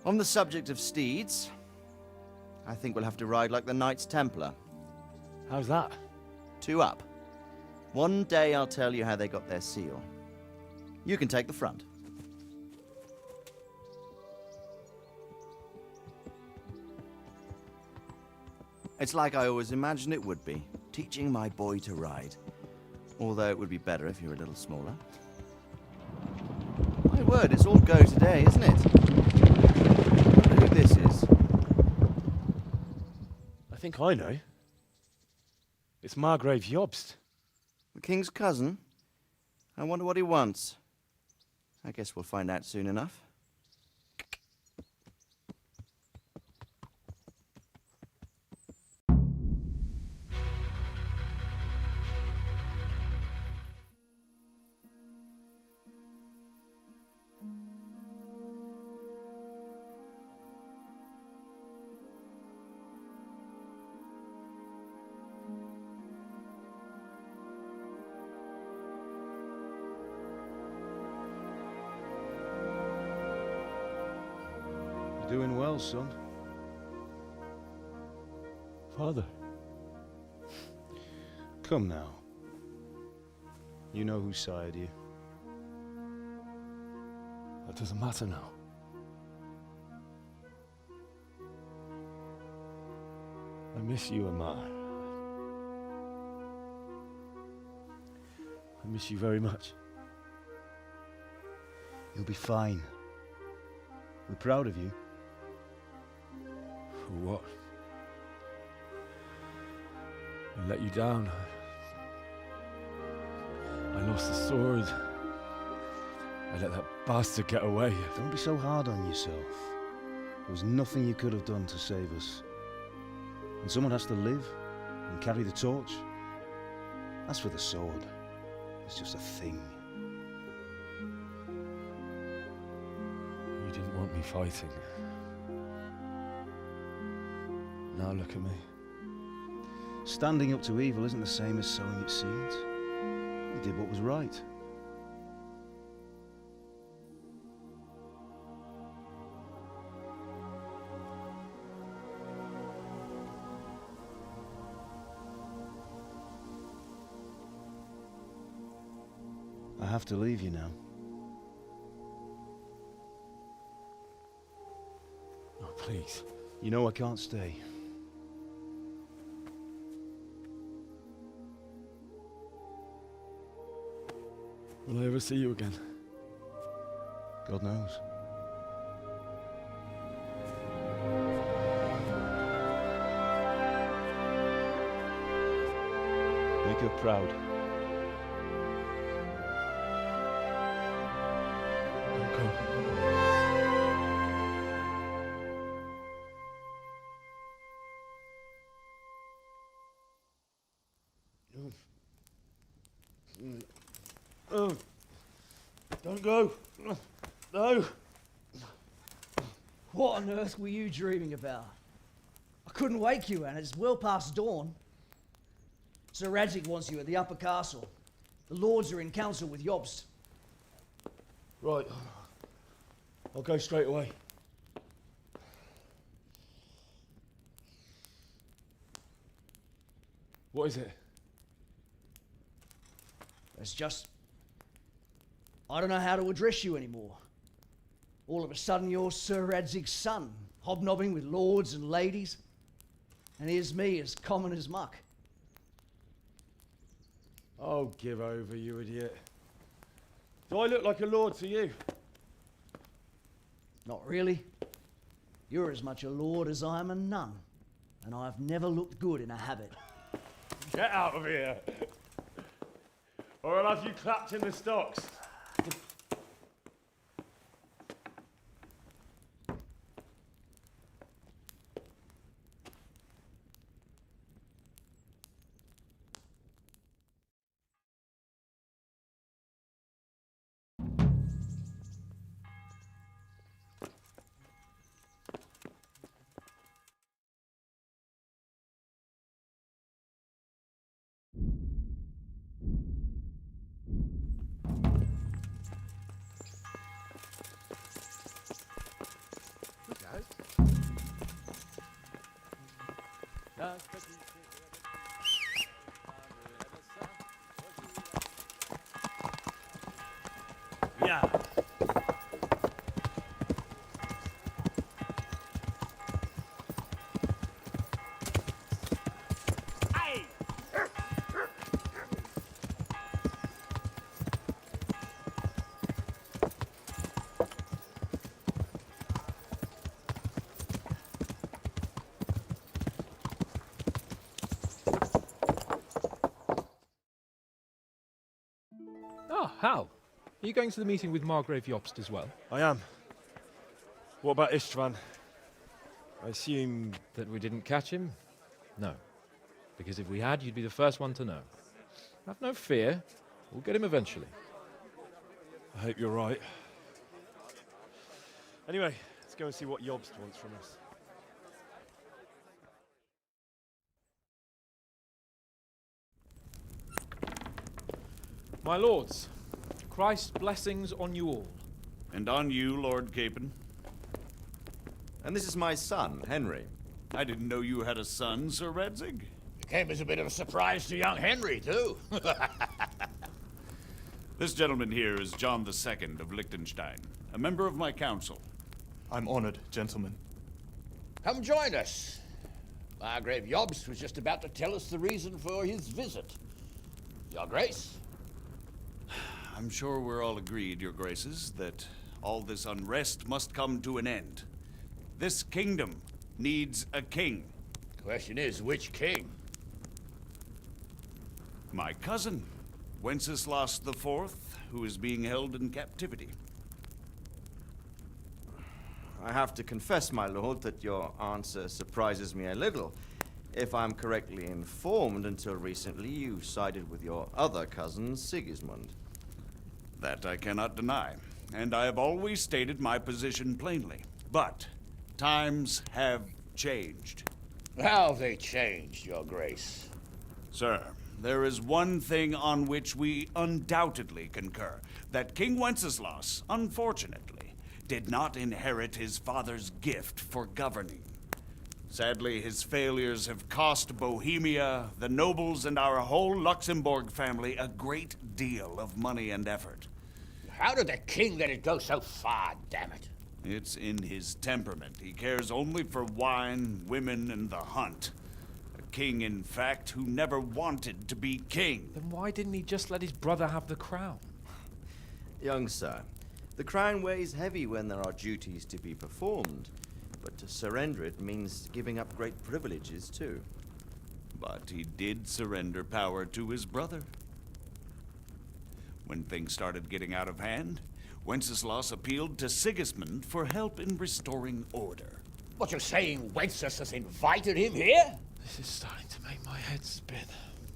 On the subject of steeds, I think we'll have to ride like the Knights Templar. How's that? 2 up. One day I'll tell you how they got their seal. You can take the front. It's like I always imagined it would be, teaching my boy to ride. Although it would be better if you were a little smaller. My word, it's all go today, isn't it? I wonder who this is. I think I know. It's Margrave Jobst. The king's cousin? I wonder what he wants. I guess we'll find out soon enough. Doing well, son. Father. Come now. You know who sired you. That doesn't matter now. I miss you, Amar. I miss you very much. You'll be fine. We're proud of you. For what? I let you down. I lost the sword. I let that bastard get away. Don't be so hard on yourself. There was nothing you could have done to save us. And someone has to live and carry the torch. As for the sword, it's just a thing. You didn't want me fighting. Now look at me. Standing up to evil isn't the same as sowing its seeds. You did what was right. I have to leave you now. Oh, please. You know I can't stay. Will I ever see you again? God knows. Make her proud. Don't go. Oh, don't go. No. What on earth were you dreaming about? I couldn't wake you, and it's well past dawn. Sir Radzig wants you at the upper castle. The lords are in council with Jobst. Right. I'll go straight away. What is it? It's just... I don't know how to address you anymore. All of a sudden you're Sir Radzig's son, hobnobbing with lords and ladies. And here's me, as common as muck. Oh, give over, you idiot. Do I look like a lord to you? Not really. You're as much a lord as I am a nun. And I've never looked good in a habit. Get out of here! Or I'll have you clapped in the stocks. Yeah. Ah, Hal. Are you going to the meeting with Margrave Jobst as well? I am. What about Istvan? I assume... That we didn't catch him? No. Because if we had, you'd be the first one to know. Have no fear. We'll get him eventually. I hope you're right. Anyway, let's go and see what Jobst wants from us. My lords, Christ's blessings on you all. And on you, Lord Capon. And this is my son, Henry. I didn't know you had a son, Sir Redzig. It came as a bit of a surprise to young Henry, too. This gentleman here is John II of Liechtenstein, a member of my council. I'm honored, gentlemen. Come join us. Margrave Jobst was just about to tell us the reason for his visit. Your Grace? I'm sure we're all agreed, Your Graces, that all this unrest must come to an end. This kingdom needs a king. Question is, which king? My cousin, Wenceslas IV, who is being held in captivity. I have to confess, my lord, that your answer surprises me a little. If I'm correctly informed, until recently you sided with your other cousin, Sigismund. That I cannot deny, and I have always stated my position plainly. But times have changed. How have they changed, Your Grace? Sir, there is one thing on which we undoubtedly concur, that King Wenceslas, unfortunately, did not inherit his father's gift for governing. Sadly, his failures have cost Bohemia, the nobles, and our whole Luxembourg family a great deal of money and effort. How did the king let it go so far, damn it? It's in his temperament. He cares only for wine, women, and the hunt. A king, in fact, who never wanted to be king. Then why didn't he just let his brother have the crown? Young sir, the crown weighs heavy when there are duties to be performed, but to surrender it means giving up great privileges too. But he did surrender power to his brother. When things started getting out of hand, Wenceslas appealed to Sigismund for help in restoring order. What, you're saying Wenceslas invited him here? This is starting to make my head spin.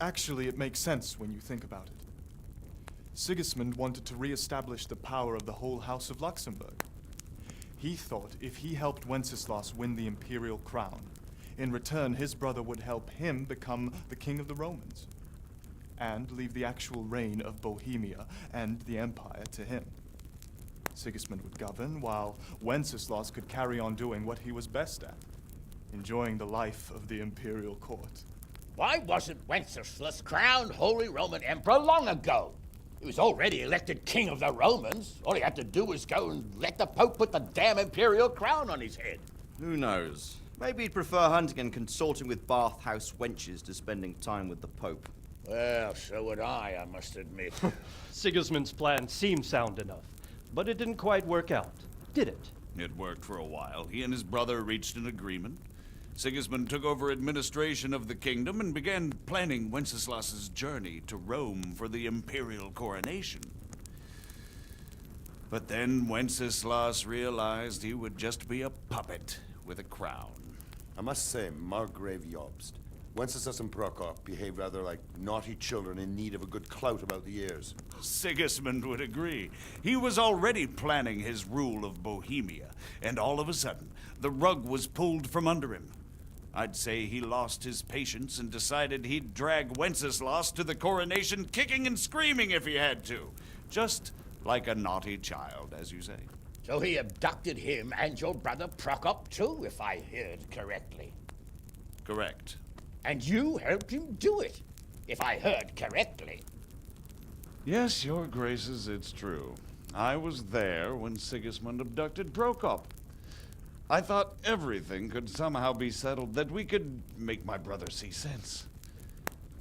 Actually, it makes sense when you think about it. Sigismund wanted to re-establish the power of the whole House of Luxembourg. He thought if he helped Wenceslas win the imperial crown, in return his brother would help him become the king of the Romans, and leave the actual reign of Bohemia and the empire to him. Sigismund would govern, while Wenceslas could carry on doing what he was best at, enjoying the life of the imperial court. Why wasn't Wenceslas crowned Holy Roman Emperor long ago? He was already elected king of the Romans. All he had to do was go and let the Pope put the damn imperial crown on his head. Who knows? Maybe he'd prefer hunting and consorting with bathhouse wenches to spending time with the Pope. Well, so would I must admit. Sigismund's plan seemed sound enough, but it didn't quite work out, did it? It worked for a while. He and his brother reached an agreement. Sigismund took over administration of the kingdom and began planning Wenceslas's journey to Rome for the imperial coronation. But then Wenceslas realized he would just be a puppet with a crown. I must say, Margrave Jobst, Wenceslas and Prokop behave rather like naughty children in need of a good clout about the ears. Sigismund would agree. He was already planning his rule of Bohemia, and all of a sudden, the rug was pulled from under him. I'd say he lost his patience and decided he'd drag Wenceslas to the coronation kicking and screaming if he had to. Just like a naughty child, as you say. So he abducted him and your brother Prokop too, if I heard correctly. Correct. And you helped him do it, if I heard correctly. Yes, your graces, it's true. I was there when Sigismund abducted Prokop. I thought everything could somehow be settled, that we could make my brother see sense.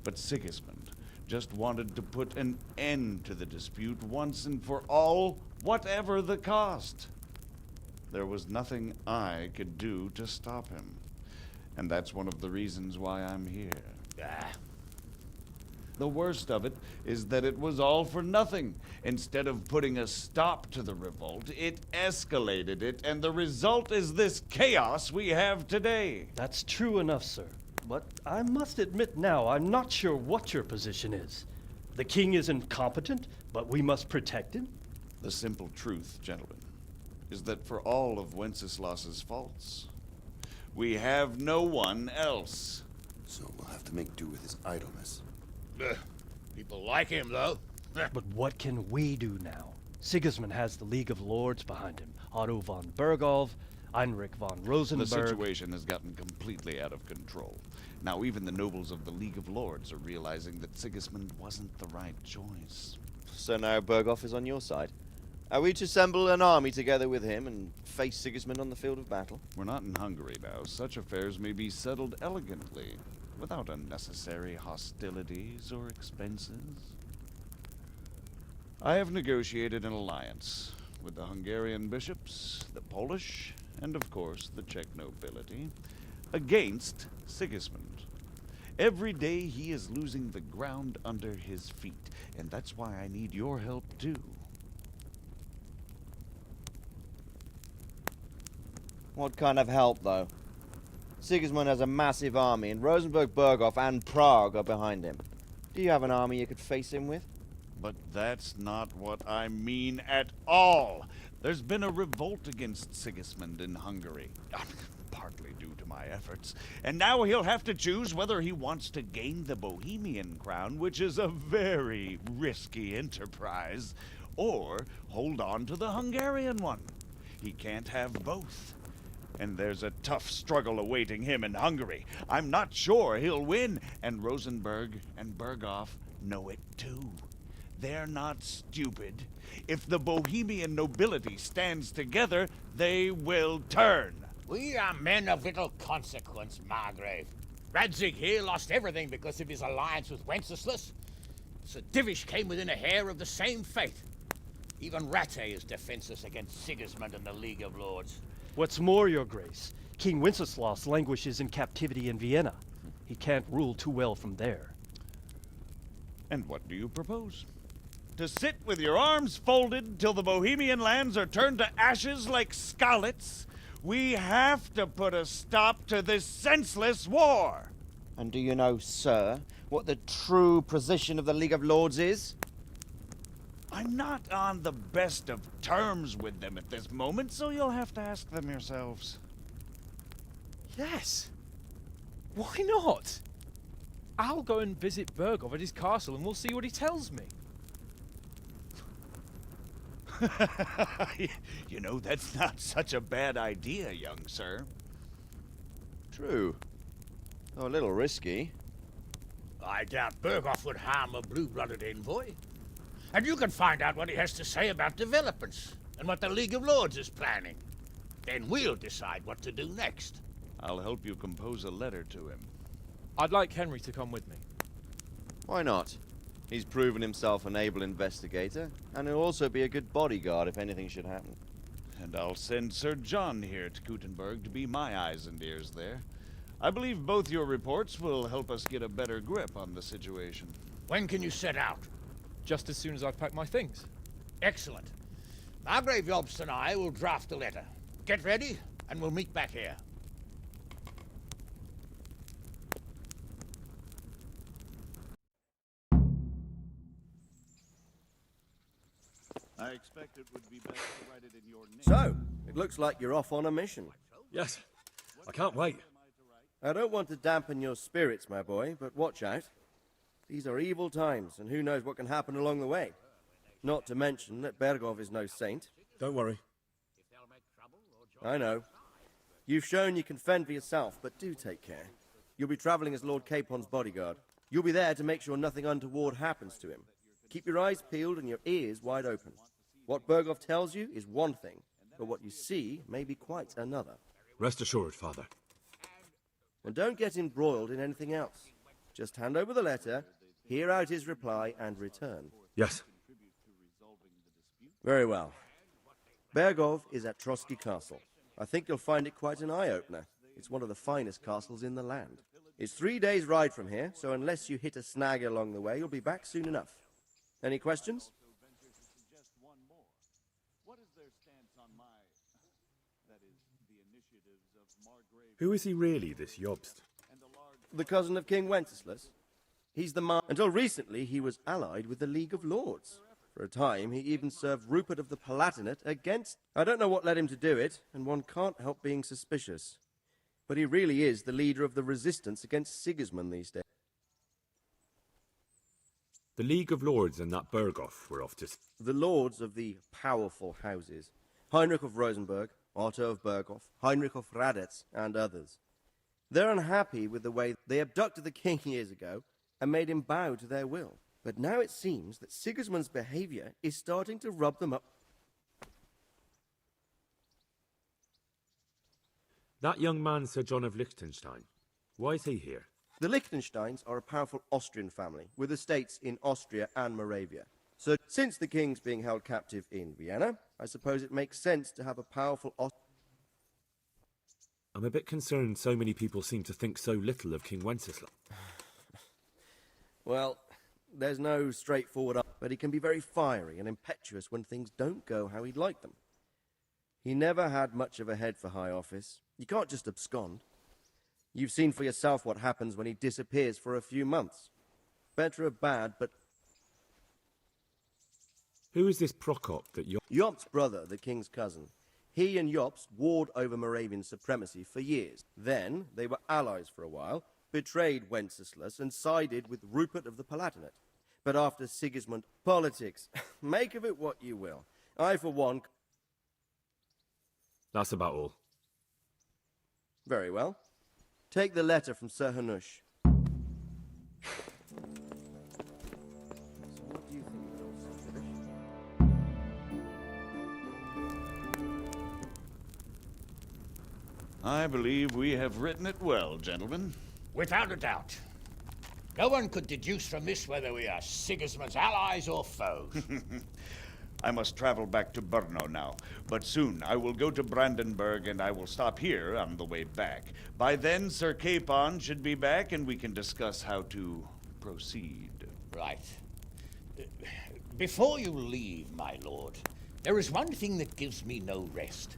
But Sigismund just wanted to put an end to the dispute once and for all, whatever the cost. There was nothing I could do to stop him. And that's one of the reasons why I'm here. The worst of it is that it was all for nothing. Instead of putting a stop to the revolt, it escalated it, and the result is this chaos we have today. That's true enough, sir. But I must admit now, I'm not sure what your position is. The king is incompetent, but we must protect him? The simple truth, gentlemen, is that for all of Wenceslas's faults, we have no one else. So we'll have to make do with his idleness. People like him, though. But what can we do now? Sigismund has the League of Lords behind him. Otto von Berghoff, Heinrich von Rosenberg. The situation has gotten completely out of control. Now even the nobles of the League of Lords are realizing that Sigismund wasn't the right choice. So now Berghoff is on your side. Are we to assemble an army together with him and face Sigismund on the field of battle? We're not in Hungary now. Such affairs may be settled elegantly, without unnecessary hostilities or expenses. I have negotiated an alliance with the Hungarian bishops, the Polish, and of course the Czech nobility, against Sigismund. Every day he is losing the ground under his feet, and that's why I need your help too. What kind of help, though? Sigismund has a massive army, and Rosenberg, Berghoff, and Prague are behind him. Do you have an army you could face him with? But that's not what I mean at all. There's been a revolt against Sigismund in Hungary, partly due to my efforts, and now he'll have to choose whether he wants to gain the Bohemian crown, which is a very risky enterprise, or hold on to the Hungarian one. He can't have both. And there's a tough struggle awaiting him in Hungary. I'm not sure he'll win, and Rosenberg and Berghoff know it too. They're not stupid. If the Bohemian nobility stands together, they will turn. We are men of little consequence, Margrave. Radzig here lost everything because of his alliance with Wenceslas. Sir Divish came within a hair of the same fate. Even Rattay is defenseless against Sigismund and the League of Lords. What's more, your grace, King Wenceslas languishes in captivity in Vienna. He can't rule too well from there. And what do you propose? To sit with your arms folded till the Bohemian lands are turned to ashes like scarlets? We have to put a stop to this senseless war! And do you know, sir, what the true position of the League of Lords is? I'm not on the best of terms with them at this moment, so you'll have to ask them yourselves. Yes. Why not? I'll go and visit Berghoff at his castle and we'll see what he tells me. You know, that's not such a bad idea, young sir. True. Though a little risky. I doubt Berghoff would harm a blue-blooded envoy. And you can find out what he has to say about developments and what the League of Lords is planning. Then we'll decide what to do next. I'll help you compose a letter to him. I'd like Henry to come with me. Why not? He's proven himself an able investigator, and he'll also be a good bodyguard if anything should happen. And I'll send Sir John here to Kuttenberg to be my eyes and ears there. I believe both your reports will help us get a better grip on the situation. When can you set out? Just as soon as I've packed my things. Excellent. Margrave Jobst and I will draft a letter. Get ready, and we'll meet back here. I expect it would be best to write it in your name. So, it looks like you're off on a mission. Yes. I can't wait. I don't want to dampen your spirits, my boy, but watch out. These are evil times, and who knows what can happen along the way. Not to mention that Berghoff is no saint. Don't worry. I know. You've shown you can fend for yourself, but do take care. You'll be traveling as Lord Capon's bodyguard. You'll be there to make sure nothing untoward happens to him. Keep your eyes peeled and your ears wide open. What Berghoff tells you is one thing, but what you see may be quite another. Rest assured, Father. And don't get embroiled in anything else. Just hand over the letter, hear out his reply, and return. Yes. Very well. Berghoff is at Trotsky Castle. I think you'll find it quite an eye-opener. It's one of the finest castles in the land. It's 3 days' ride from here, so unless you hit a snag along the way, you'll be back soon enough. Any questions? Who is he really, this Jobst? The cousin of King Wenceslas. He's the man. Until recently, he was allied with the League of Lords. For a time, he even served Rupert of the Palatinate against... I don't know what led him to do it, and one can't help being suspicious. But he really is the leader of the resistance against Sigismund these days. The League of Lords and that Berghoff were off to... The lords of the powerful houses. Heinrich of Rosenberg, Otto of Berghoff, Heinrich of Radetz, and others. They're unhappy with the way they abducted the king years ago and made him bow to their will. But now it seems that Sigismund's behavior is starting to rub them up. That young man, Sir John of Liechtenstein. Why is he here? The Liechtensteins are a powerful Austrian family with estates in Austria and Moravia. So since the king's being held captive in Vienna, I suppose it makes sense to have a powerful I'm a bit concerned so many people seem to think so little of King Wenceslas. Well, there's no straightforward answer, but he can be very fiery and impetuous when things don't go how he'd like them. He never had much of a head for high office. You can't just abscond. You've seen for yourself what happens when he disappears for a few months. Better or bad, but... Who is this Prokop that Jobst's brother, the king's cousin. He and Jobst warred over Moravian supremacy for years. Then, they were allies for a while, betrayed Wenceslas and sided with Rupert of the Palatinate. But after Sigismund... Politics. Make of it what you will. I, for one... That's about all. Very well. Take the letter from Sir Hanush. I believe we have written it well, gentlemen. Without a doubt. No one could deduce from this whether we are Sigismund's allies or foes. I must travel back to Brno now, but soon I will go to Brandenburg and I will stop here on the way back. By then, Sir Capon should be back and we can discuss how to proceed. Right. Before you leave, my lord, there is one thing that gives me no rest.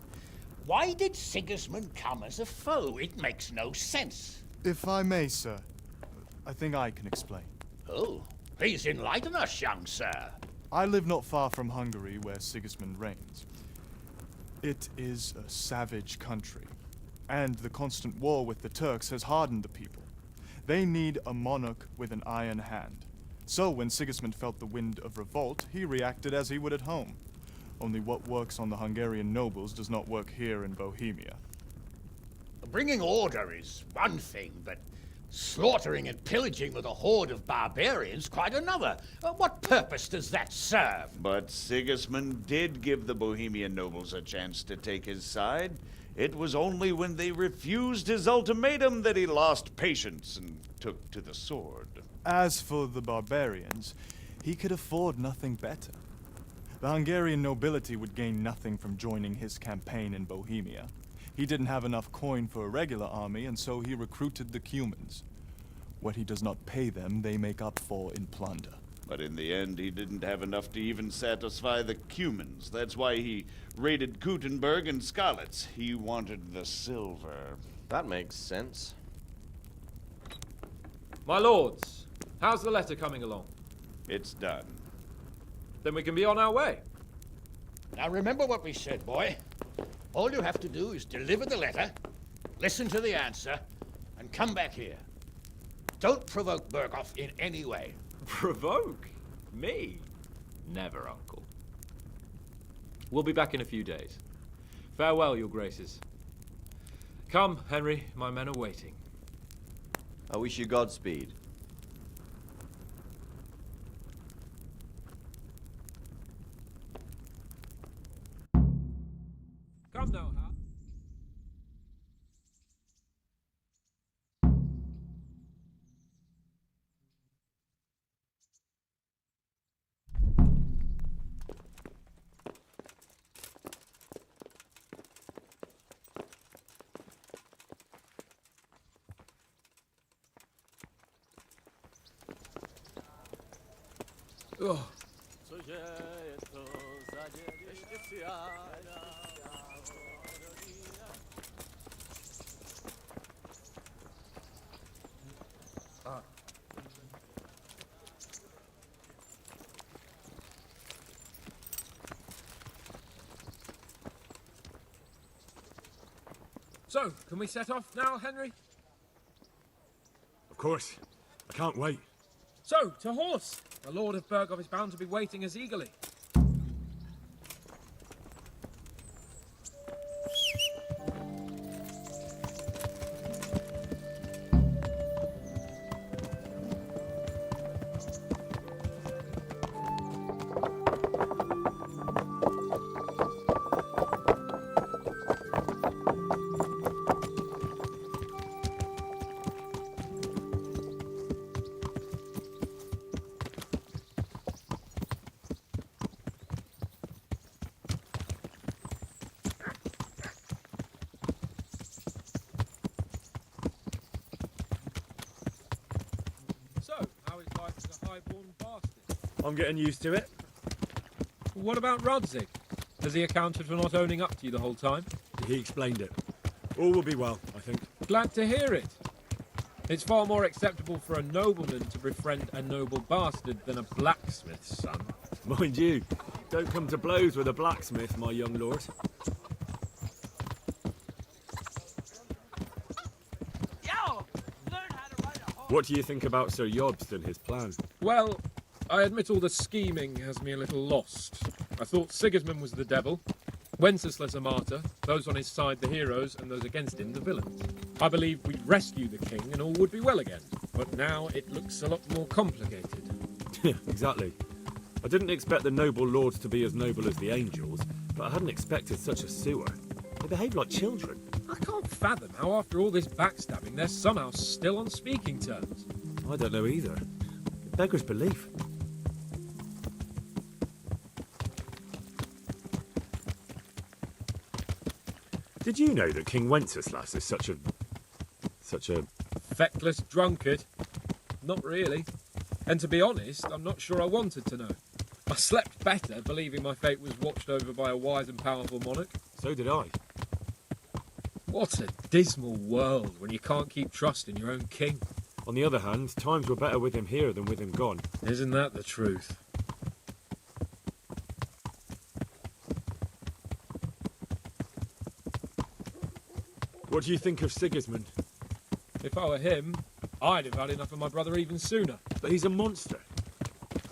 Why did Sigismund come as a foe? It makes no sense. If I may, sir, I think I can explain. Oh, please enlighten us, young sir. I live not far from Hungary, where Sigismund reigns. It is a savage country, and the constant war with the Turks has hardened the people. They need a monarch with an iron hand. So when Sigismund felt the wind of revolt, he reacted as he would at home. Only what works on the Hungarian nobles does not work here in Bohemia. Bringing order is one thing, but slaughtering and pillaging with a horde of barbarians quite another. What purpose does that serve? But Sigismund did give the Bohemian nobles a chance to take his side. It was only when they refused his ultimatum that he lost patience and took to the sword. As for the barbarians, he could afford nothing better. The Hungarian nobility would gain nothing from joining his campaign in Bohemia. He didn't have enough coin for a regular army, and so he recruited the Cumans. What he does not pay them, they make up for in plunder. But in the end, he didn't have enough to even satisfy the Cumans. That's why he raided Kuttenberg and Skalitz. He wanted the silver. That makes sense. My lords, how's the letter coming along? It's done. Then we can be on our way. Now remember what we said, boy. All you have to do is deliver the letter, listen to the answer, and come back here. Don't provoke Berghoff in any way. Provoke? Me? Never, Uncle. We'll be back in a few days. Farewell, your graces. Come, Henry, my men are waiting. I wish you Godspeed. Come now, Hal. Oh. So, can we set off now, Henry? Of course. I can't wait. So, to horse! The Lord of Burgov is bound to be waiting us eagerly. I'm getting used to it. What about Rodzig? Has he accounted for not owning up to you the whole time? He explained it. All will be well, I think. Glad to hear it. It's far more acceptable for a nobleman to befriend a noble bastard than a blacksmith's son. Mind you, don't come to blows with a blacksmith, my young lord. What do you think about Sir Jobst and his plan? Well, I admit all the scheming has me a little lost. I thought Sigismund was the devil, Wenceslas a martyr, those on his side the heroes, and those against him the villains. I believed we'd rescue the king and all would be well again, but now it looks a lot more complicated. Exactly. I didn't expect the noble lords to be as noble as the angels, but I hadn't expected such a sewer. They behave like children. I can't fathom how after all this backstabbing they're somehow still on speaking terms. I don't know either. It beggars belief. Did you know that King Wenceslas is such a feckless drunkard? Not really. And to be honest, I'm not sure I wanted to know. I slept better believing my fate was watched over by a wise and powerful monarch. So did I. What a dismal world when you can't keep trust in your own king. On the other hand, times were better with him here than with him gone. Isn't that the truth? What do you think of Sigismund? If I were him, I'd have had enough of my brother even sooner. But he's a monster.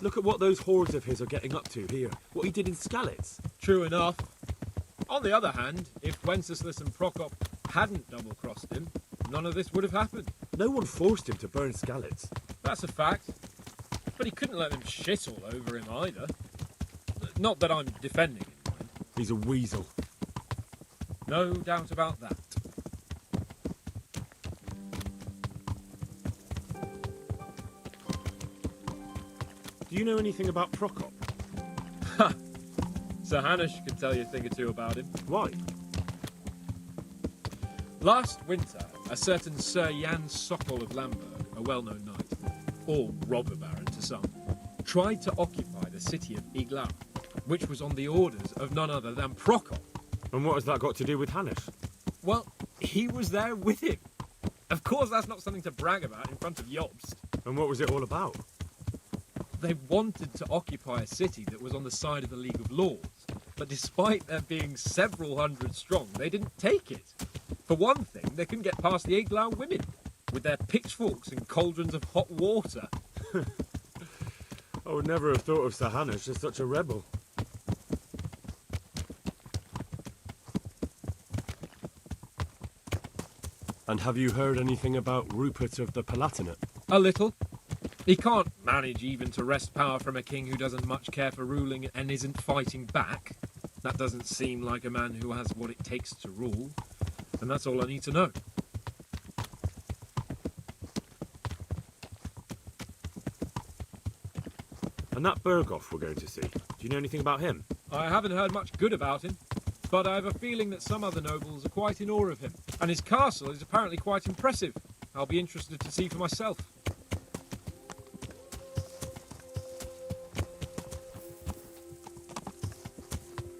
Look at what those hordes of his are getting up to here. What he did in Skalitz. True enough. On the other hand, if Wenceslas and Prokop hadn't double-crossed him, none of this would have happened. No one forced him to burn Skalitz. That's a fact. But he couldn't let them shit all over him either. Not that I'm defending him, mind. He's a weasel. No doubt about that. Do you know anything about Prokop? Ha! Sir Hanush could tell you a thing or two about him. Why? Last winter, a certain Sir Jan Sokol of Lamberg, a well-known knight, or robber baron to some, tried to occupy the city of Iglau, which was on the orders of none other than Prokop. And what has that got to do with Hanush? Well, he was there with him. Of course that's not something to brag about in front of Jobst. And what was it all about? They wanted to occupy a city that was on the side of the League of Lords, but despite there being several hundred strong, they didn't take it. For one thing, they couldn't get past the Iglau women, with their pitchforks and cauldrons of hot water. I would never have thought of Sir Hanush as such a rebel. And have you heard anything about Rupert of the Palatinate? A little. He can't manage even to wrest power from a king who doesn't much care for ruling and isn't fighting back. That doesn't seem like a man who has what it takes to rule. And that's all I need to know. And that Berghoff we're going to see, do you know anything about him? I haven't heard much good about him, but I have a feeling that some other nobles are quite in awe of him. And his castle is apparently quite impressive. I'll be interested to see for myself.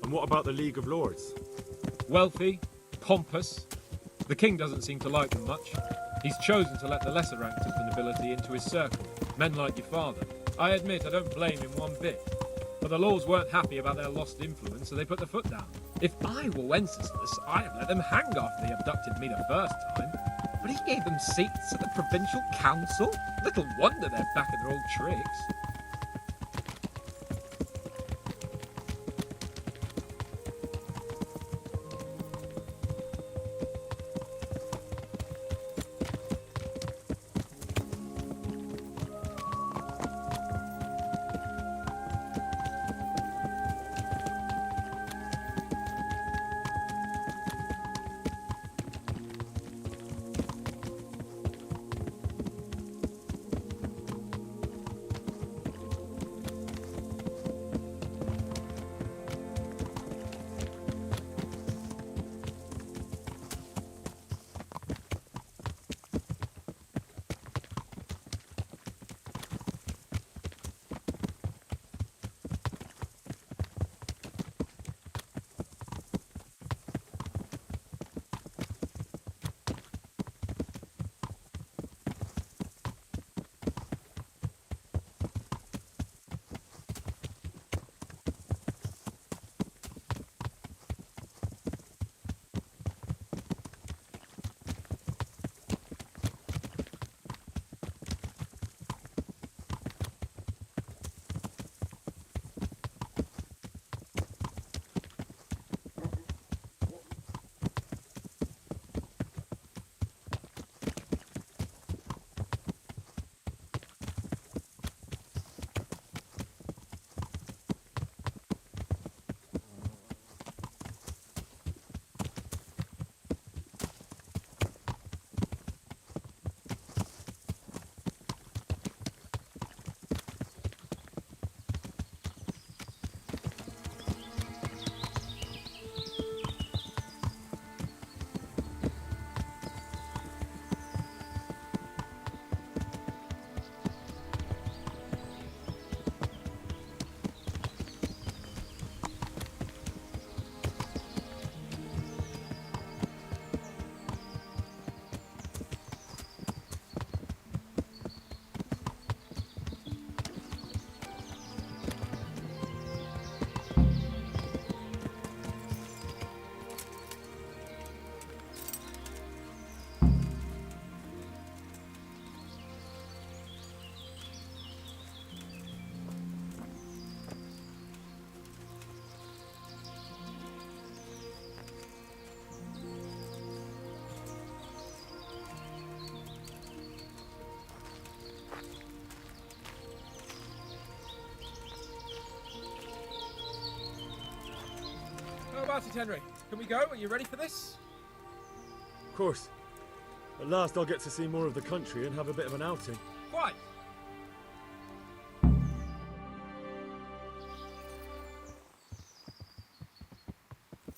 And what about the League of Lords? Wealthy, pompous. The king doesn't seem to like them much. He's chosen to let the lesser ranks of the nobility into his circle, men like your father. I admit I don't blame him one bit. But the lords weren't happy about their lost influence, so they put their foot down. If I were Wenceslas, I'd let them hang after they abducted me the first time. But he gave them seats at the provincial council? Little wonder they're back in their old tricks. How about it, Henry? Can we go? Are you ready for this? Of course. At last I'll get to see more of the country and have a bit of an outing. Quite.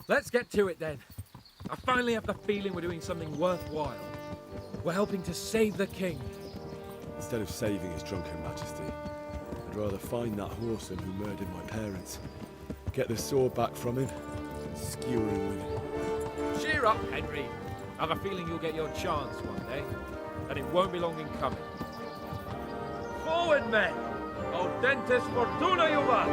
Let's get to it then. I finally have the feeling we're doing something worthwhile. We're helping to save the king. Instead of saving his drunken majesty, I'd rather find that whoreson who murdered my parents, get the sword back from him, and skewer him with it. Cheer up, Henry. I have a feeling you'll get your chance one day, and it won't be long in coming. Forward, men! Audentes fortuna juvat!